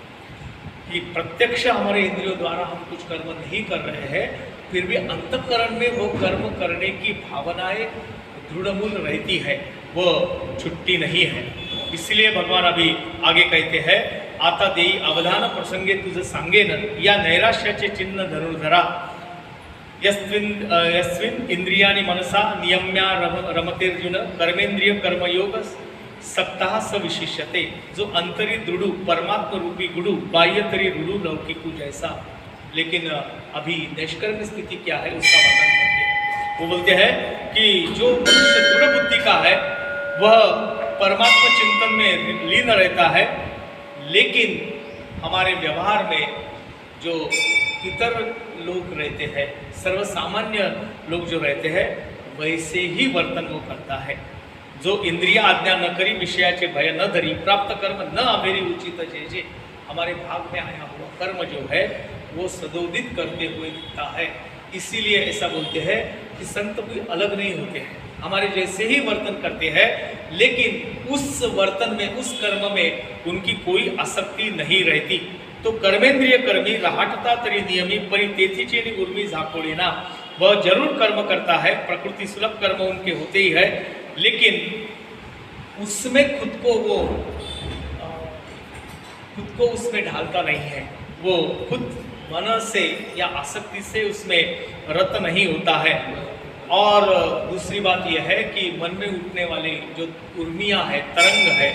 कि प्रत्यक्ष हमारे इंद्रियों द्वारा हम कुछ कर्म नहीं कर रहे हैं, फिर भी अंतःकरण में वो कर्म करने की भावनाएं दृढ़मूल रहती है, वो छुट्टी नहीं है। इसलिए भगवान अभी आगे कहते हैं, आता देई अवधान प्रसंगे तुझ सांगेन या नैराश्याचे चिन्ह धनुर्धरा यस्विन इंद्रियानि मनसा नियम्या रमतेर्जुन कर्मेंद्रिय कर्मयोग सप्ताह स विशिष्यते जो अंतरी दृढ़ु परमात्म रूपी गुरु बाह्य तरी रुडु लौकिकु जैसा। लेकिन अभी निष्कर्म स्थिति क्या है उसका वर्णन करते हैं। वो बोलते हैं कि जो मनुष्य दृढ़ बुद्धि का है वह परमात्मा चिंतन में लीन रहता है, लेकिन हमारे व्यवहार में जो इतर लोग रहते हैं, सर्वसामान्य लोग जो रहते हैं, वैसे ही वर्तन वो करता है। जो इंद्रिय आज्ञा न करी विषयाचे भय न धरी प्राप्त कर्म न अमेरी उचित जे हमारे भाग में आया हुआ कर्म जो है वो सदोदित करते हुए दिखता है। इसीलिए ऐसा बोलते हैं कि संत कोई अलग नहीं होते हैं, हमारे जैसे ही वर्तन करते हैं, लेकिन उस वर्तन में उस कर्म में उनकी कोई आसक्ति नहीं रहती। तो कर्मेंद्रिय कर्मी राहटता तरी नियमी परी तेथीचे उर्मी झाकोड़ीना, वह जरूर कर्म करता है, प्रकृति सुलभ कर्म उनके होते ही है, लेकिन उसमें खुद को उसमें ढालता नहीं है, वो खुद मन से या आसक्ति से उसमें रत नहीं होता है। और दूसरी बात यह है कि मन में उठने वाली जो उर्मियाँ है, तरंग है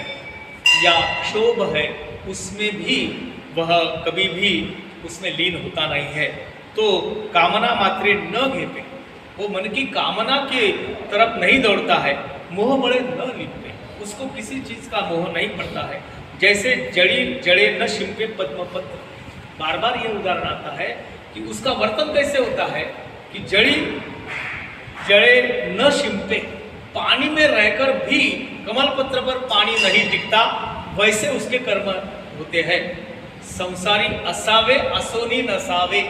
या क्षोभ है, उसमें भी वह कभी भी उसमें लीन होता नहीं है। तो कामना मात्रे न घेपे, वो मन की कामना के तरफ नहीं दौड़ता है, मोह बड़े न लिपटे, उसको किसी चीज का मोह नहीं पड़ता है। जैसे जड़ी जड़े न शिंपे पद्मपत्र, बार बार ये उदाहरण आता है कि उसका वर्तन कैसे होता है कि जड़ी जड़े न शिंपे, पानी में रहकर भी कमल पत्र पर पानी नहीं टिकता, वैसे उसके कर्म होते हैं। संसारी असावे असोनी नसावे,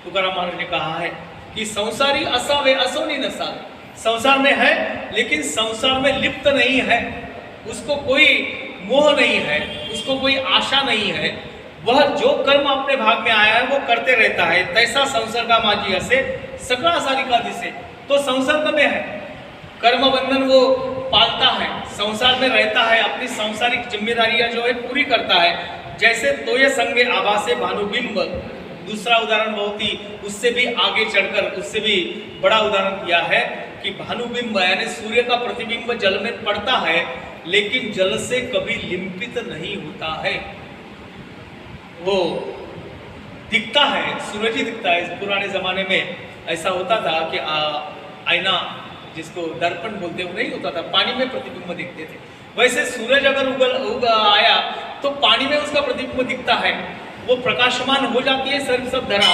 तुकाराम महाराज ने कहा है कि संसारी असावे असोनी नसावे, संसार में है लेकिन संसार में लिप्त नहीं है, उसको कोई मोह नहीं है, उसको कोई आशा नहीं है, वह जो कर्म अपने भाग में आया है वो करते रहता है। तैसा संसार का माझी असे सकला सारिका दिसे, तो संसर्ग में है, कर्म बंधन वो पालता है, संसार में रहता है, अपनी सांसारिक जिम्मेदारियां जो है पूरी करता है। जैसे तोये संगे आभासे भानुबिंब, दूसरा उदाहरण बहुत ही उससे भी आगे चढ़कर उससे भी बड़ा उदाहरण किया है कि भानुबिंब यानी सूर्य का प्रतिबिंब जल में पड़ता है, लेकिन जल से कभी लिंपित नहीं होता है, वो दिखता है, सूरज ही दिखता है। पुराने जमाने में ऐसा होता था कि आईना जिसको दर्पण बोलते वो नहीं होता था, पानी में प्रतिबिंब दिखते थे। वैसे सूरज अगर उग आया तो पानी में उसका प्रतिबिंब दिखता है, वो प्रकाशमान हो जाती है सब धरा।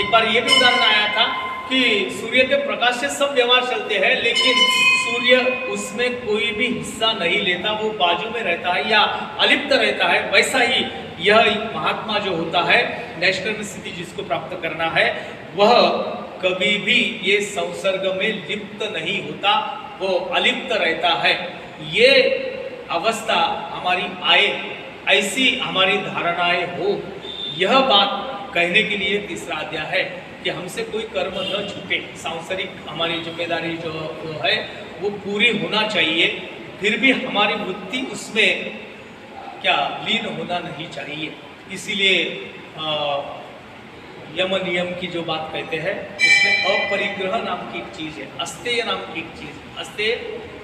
एक बार ये भी उदाहरण आया था कि सूर्य के प्रकाश से सब व्यवहार चलते हैं, लेकिन सूर्य उसमें कोई भी हिस्सा नहीं लेता, वो बाजू में रहता है या अलिप्त रहता है। वैसा ही यह महात्मा जो होता है, नैष्कर्म स्थिति जिसको प्राप्त करना है, वह कभी भी ये संसर्ग में लिप्त नहीं होता, वो अलिप्त रहता है। ये अवस्था हमारी आए, ऐसी हमारी धारणाएं हो, यह बात कहने के लिए तीसरा अध्याय है कि हमसे कोई कर्म न छूटे, सांसारिक हमारी जिम्मेदारी जो है वो पूरी होना चाहिए, फिर भी हमारी वृत्ति उसमें क्या लीन होना नहीं चाहिए। इसीलिए यम नियम की जो बात कहते हैं उसमें अपरिग्रह नाम की एक चीज़ है, अस्तेय नाम की एक चीज़। अस्तेय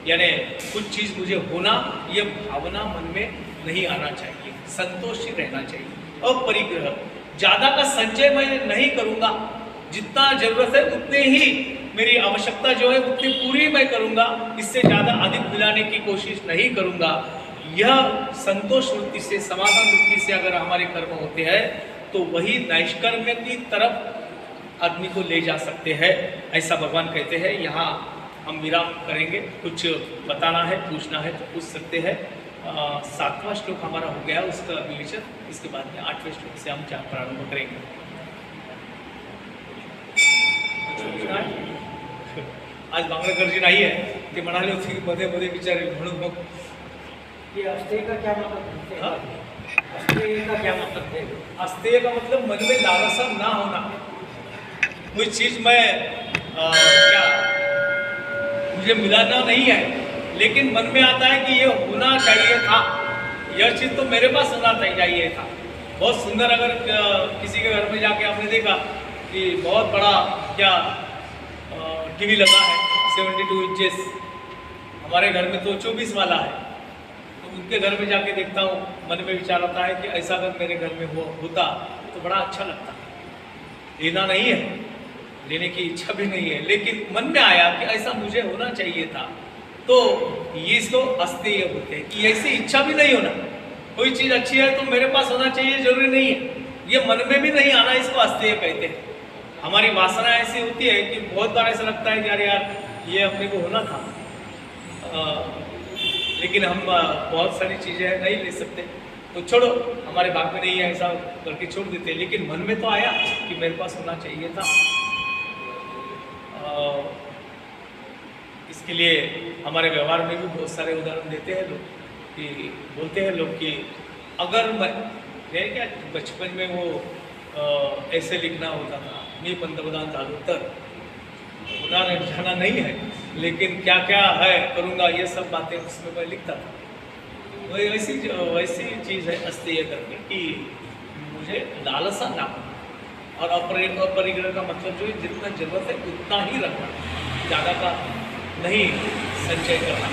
यानी कुछ चीज़ मुझे होना, ये भावना मन में नहीं आना चाहिए, संतोषी रहना चाहिए। अपरिग्रह, ज़्यादा का संचय मैं नहीं करूँगा, जितना जरूरत है उतने ही मेरी आवश्यकता जो है उतनी पूरी मैं करूँगा, इससे ज़्यादा अधिक मिलाने की कोशिश नहीं करूँगा। यह संतोष वृत्ति से, समाधान वृत्ति से अगर हमारे कर्म होते हैं तो वही नैष्कर्म्य की तरफ आदमी को ले जा सकते हैं, ऐसा भगवान कहते हैं। यहाँ हम विराम करेंगे, कुछ बताना है, पूछना है तो पूछ सकते हैं। 7वां श्लोक हमारा हो गया उसका विवेचन, इसके बाद में 8वें श्लोक से हम प्रारंभ करेंगे। आज बांगडेकरजी नाही आहे, ते म्हणाले होते की मध्ये मध्ये विचारेल म्हणून मग अस्तेय का क्या मतलब है? अस्तेय का क्या मतलब है? अस्तेय का मतलब मन में लालसा ना होना, कोई चीज मैं क्या मुझे मिलाना नहीं है, लेकिन मन में आता है कि ये होना चाहिए था, यह चीज़ तो मेरे पास होना चाहिए था। बहुत सुंदर, अगर किसी के घर में जाके आपने देखा कि बहुत बड़ा क्या टीवी लगा है 72 इंचेस, हमारे घर में तो 24 वाला है, तो उनके घर में जाके देखता हूँ, मन में विचार आता है कि ऐसा अगर मेरे घर में होता तो बड़ा अच्छा लगता। लेना नहीं है, लेने की इच्छा भी नहीं है, लेकिन मन में आया कि ऐसा मुझे होना चाहिए था। तो ये इसको अस्तेय बोलते हैं कि ऐसी इच्छा भी नहीं होना। कोई चीज़ अच्छी है तो मेरे पास होना चाहिए जरूरी नहीं है, ये मन में भी नहीं आना, इसको अस्तेय कहते हैं। हमारी वासना ऐसी होती है कि बहुत बार ऐसा लगता है कि अरे यार ये अपने को होना था, लेकिन हम बहुत सारी चीज़ें नहीं ले सकते, तो छोड़ो, हमारे भाग में नहीं है, ऐसा करके छोड़ देते। लेकिन मन में तो आया कि मेरे पास होना चाहिए था। इसके लिए हमारे व्यवहार में भी बहुत सारे उदाहरण देते हैं लोग, कि बोलते हैं लोग कि अगर मैं क्या बचपन में वो ऐसे लिखना होता था, मी पंतप्रधान झालो तर, उदाहरण जाना नहीं है, लेकिन क्या क्या है करूँगा, ये सब बातें उसमें मैं लिखता था। वही वैसी चीज़ है अस्तेय करके कि मुझे लालसा ना हो, और अपरिग्रह का मतलब जो है जितना जरूरत है उतना ही रखना, ज़्यादा का नहीं संचय करना।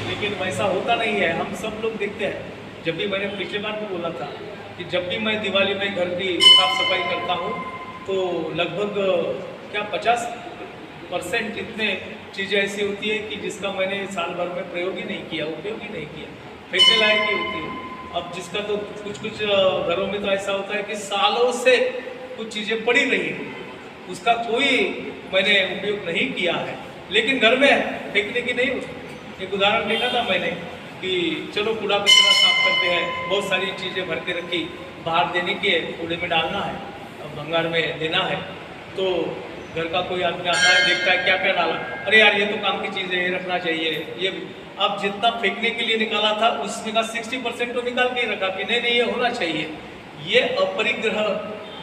लेकिन वैसा होता नहीं है। हम सब लोग देखते हैं, जब भी मैंने पिछले बार भी बोला था कि जब भी मैं दिवाली में घर की साफ सफाई करता हूँ तो लगभग क्या 50% इतने चीज़ें ऐसी होती है कि जिसका मैंने साल भर में प्रयोग ही नहीं किया, उपयोग ही नहीं किया, फेंकने लायक ही होती है। अब जिसका तो कुछ घरों में तो ऐसा होता है कि सालों से कुछ चीज़ें पड़ी रही है, उसका कोई मैंने उपयोग नहीं किया है, लेकिन घर में फेंकने की नहीं होती। एक उदाहरण देखा था मैंने कि चलो कूड़ा कचरा साफ करते हैं, बहुत सारी चीज़ें भर के रखी, बाहर देने के कूड़े में डालना है, भंगार में देना है, तो घर का कोई आदमी आता है, देखता है क्या क्या डाला, अरे यार ये तो काम की चीज़ है, ये रखना चाहिए, ये अब जितना फेंकने के लिए निकाला था उसमें का 60% तो निकाल के ही रखा कि नहीं ये होना चाहिए। ये अपरिग्रह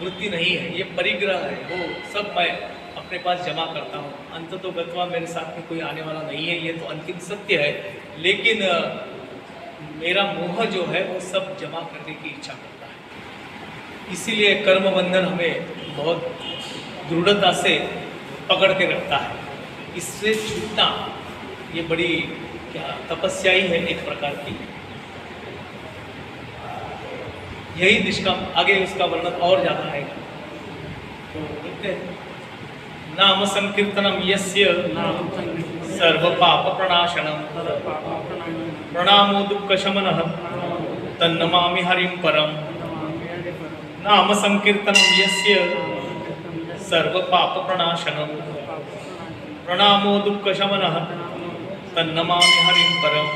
वृत्ति नहीं है, ये परिग्रह है। वो सब मैं अपने पास जमा करता हूँ, अंततो गत्वा मेरे साथ में कोई आने वाला नहीं है, ये तो अंतिम सत्य है। लेकिन मेरा मोह जो है वो सब जमा करने की इच्छा करता है। इसीलिए कर्म बंधन हमें बहुत दृढ़ता से पकड़ के रखता है। इससे छूटना ये बड़ी क्या तपस्या ही है एक प्रकार की। यही निष्काम, आगे उसका वर्णन और ज़्यादा है। तो देखते हैं, नाम संकीर्तनम यस्य सर्व पाप प्रणाशनम प्रणामो दुःख शमनः तन्नमामि हरिं परम। नाम संकीर्तनम यस्य सर्व पाप प्रणाशनम प्रणामो दुःख शमनः तन्नमामि हरिं परम।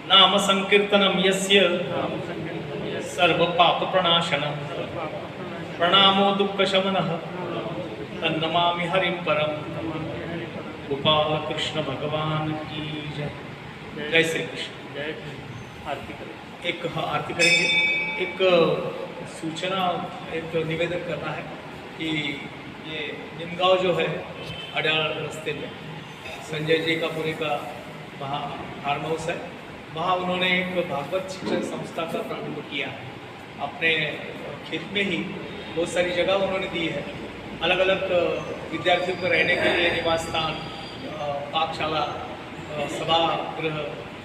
नाम संकीर्तनम यस्य सर्व पाप प्रणाशनम प्रणामो दुःख शमनः तन्नमामि हरिं परम। गोपाल कृष्ण भगवान की जय। जय श्री कृष्ण। जय आरती करें। एक आरती करेंगे। एक सूचना, एक निवेदन करना है कि ये निमगांव जो है अड्याल रास्ते में संजय जी का पुणे का वहाँ फार्म हाउस है, वहाँ उन्होंने एक भागवत शिक्षण संस्था का प्रारंभ किया है। अपने खेत में ही बहुत सारी जगह उन्होंने दी है, अलग अलग विद्यार्थियों को रहने के लिए निवास स्थान, पाकशाला, सभागृह,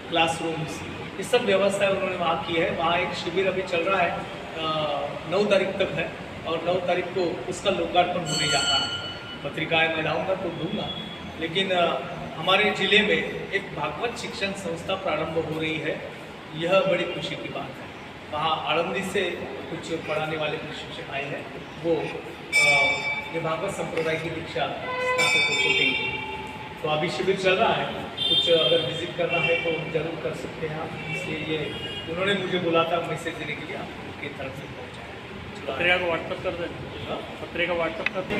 क्लासरूम्स, ये सब व्यवस्था उन्होंने वहाँ की है। वहाँ एक शिविर अभी चल रहा है, 9 तारीख तक है, और 9 तारीख को उसका लोकार्पण होने जाता है। पत्रिकाएं मैं लाऊंगा तो दूंगा, लेकिन हमारे जिले में एक भागवत शिक्षण संस्था प्रारंभ हो रही है, यह बड़ी खुशी की बात है। वहाँ आळंदी से कुछ पढ़ाने वाले शिक्षक आए हैं, वो ये भागवत संप्रदाय की दीक्षा स्नातकों को देंगे। तो अभी शिविर चल रहा है, कुछ अगर विजिट करना है तो जरूर कर सकते हैं आप। इसलिए ये उन्होंने मुझे बोला था मैसेज देने के लिए, आपकी तरफ से पहुँचा। पत्रिका को व्हाट्सअप कर दें, पत्रिका व्हाट्सअप कर दें।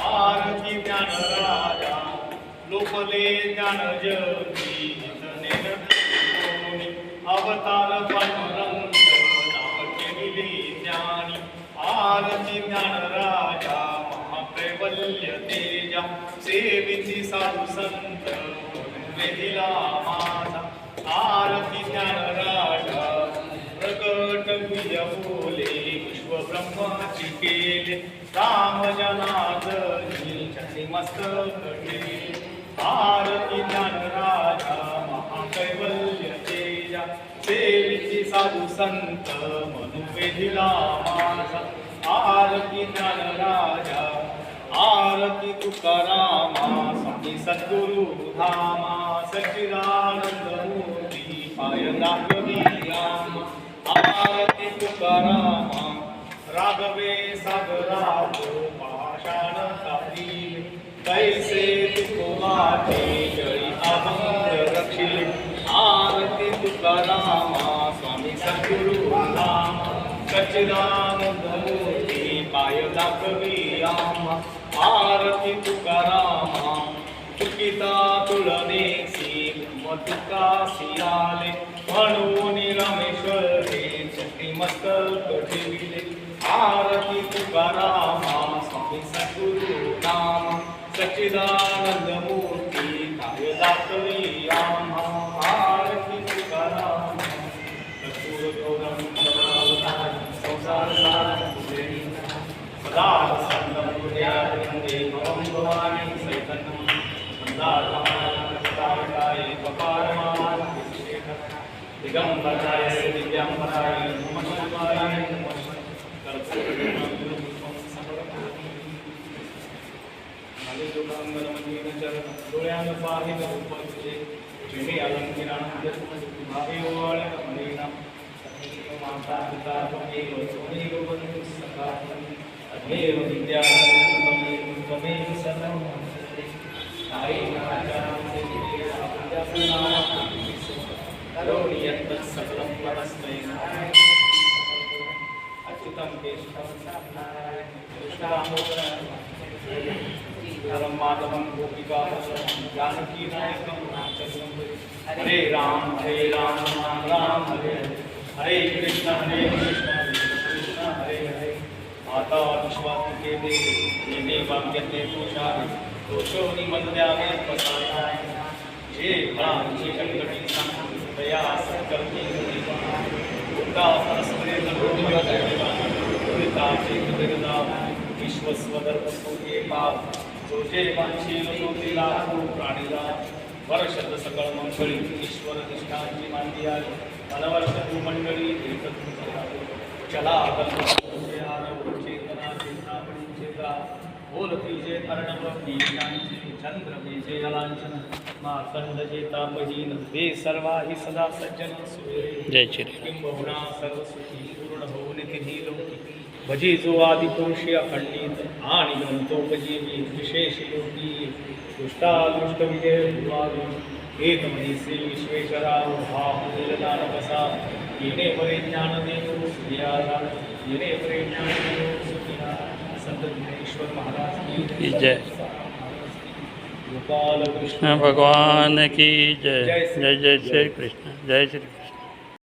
आरती ज्ञान राजा लोकले ज्ञान जगी अवतार पांडुरंग नाम केली ज्ञानी। आरती ज्ञान राजा महाप्रबल कैवल्य तेजा सेविती साधू संत वेदिला माझा आरती ज्ञान राजा प्रकट गुह्य बोले विश्व ब्रह्माची केले राम जनार्दनी चरणी मस्तक ठेवले आरती ज्ञान राजा महाकैवल्य तेजा सेविती साधू संत मनुवेदिला माझा आरती ज्ञान राजा आरती तुकारामा स्वामी सद्गुरु धामा सच्चिदानंद मूर्ती पाय दाखवी राम आरती तुकारामा राघवे सागराव पाषाण कापी कैसे तुकोवाचे जळी अभंग रक्षिले आरती तुकारामा स्वामी सद्गुरु धामा सच्चिदानंद मूर्ती पाय दाखवी आम्हा आरती तुकारामा चुकिता तुळनेसी ब्रह्मतुकासी आले म्हणून रामेश्वरे चुकी मस्तक ठेविले आरती तुकारामा स्वामी सद्गुरु नाम सच्चिदानंद मूर्ती पाय दाखवी आम्हा आरती तुकारामा संसार सदा भवानी चैतन्यम दिगंबराय दिव्यांबराय नमः डोळ्यानं पाहिलं रूप तुझे जिने अलंकिरानंद भावे ओवाळ्या माता पिता त्वमेव त्वमेव बंधु सखा त्वमेव विद्या त्वमेव सर्वं आई नारायणाचे करोमि यत् सकलं परस्मै अच्युतं केशवं कृष्णं माधवं गोपिका जानकी नायकं हरे राम राम राम हरे हरे कृष्ण कृष्ण हरे हरे माता विश्वात्मिके देवी येणे वाक्यते दोषावे दोषोनी मध्यावे पसाराय जे फळांची संकटी दया संकल्पी उद्दा सरस्वती नरोमताचे विरदा विश्वस्वदर्भ सोये पाप जो जे वांछील तो तिला प्राणीला वर्षद सकळ मंगळी ईश्वर निष्ठांची मांदी आली मनवर्ष मंडळी चला चेतना चेता बोलती जे अर्णव बीजांचे चंद्र बीजे अलांछन मार्तंड जेता बहीन ते सर्वा ही सदा सज्जन सुरे जय श्री किंबहुना सर्व सुखी पूर्ण होऊन तिन्ही लोकी भजी जो आदि पुरुषी अखंडित आणि ग्रंथोपजीवी विशेष योगी दुष्टादुष्ट विजय भुवावी एक मनीषी विश्वेश्वराव भाव दिलदानवसा येणे परे ज्ञान देव सुखियाला येणे परे ज्ञान देव सुखिया संत ज्ञानेश्वर महाराज की जय गोपाल कृष्ण भगवान की जय जय जय श्री कृष्ण जय श्री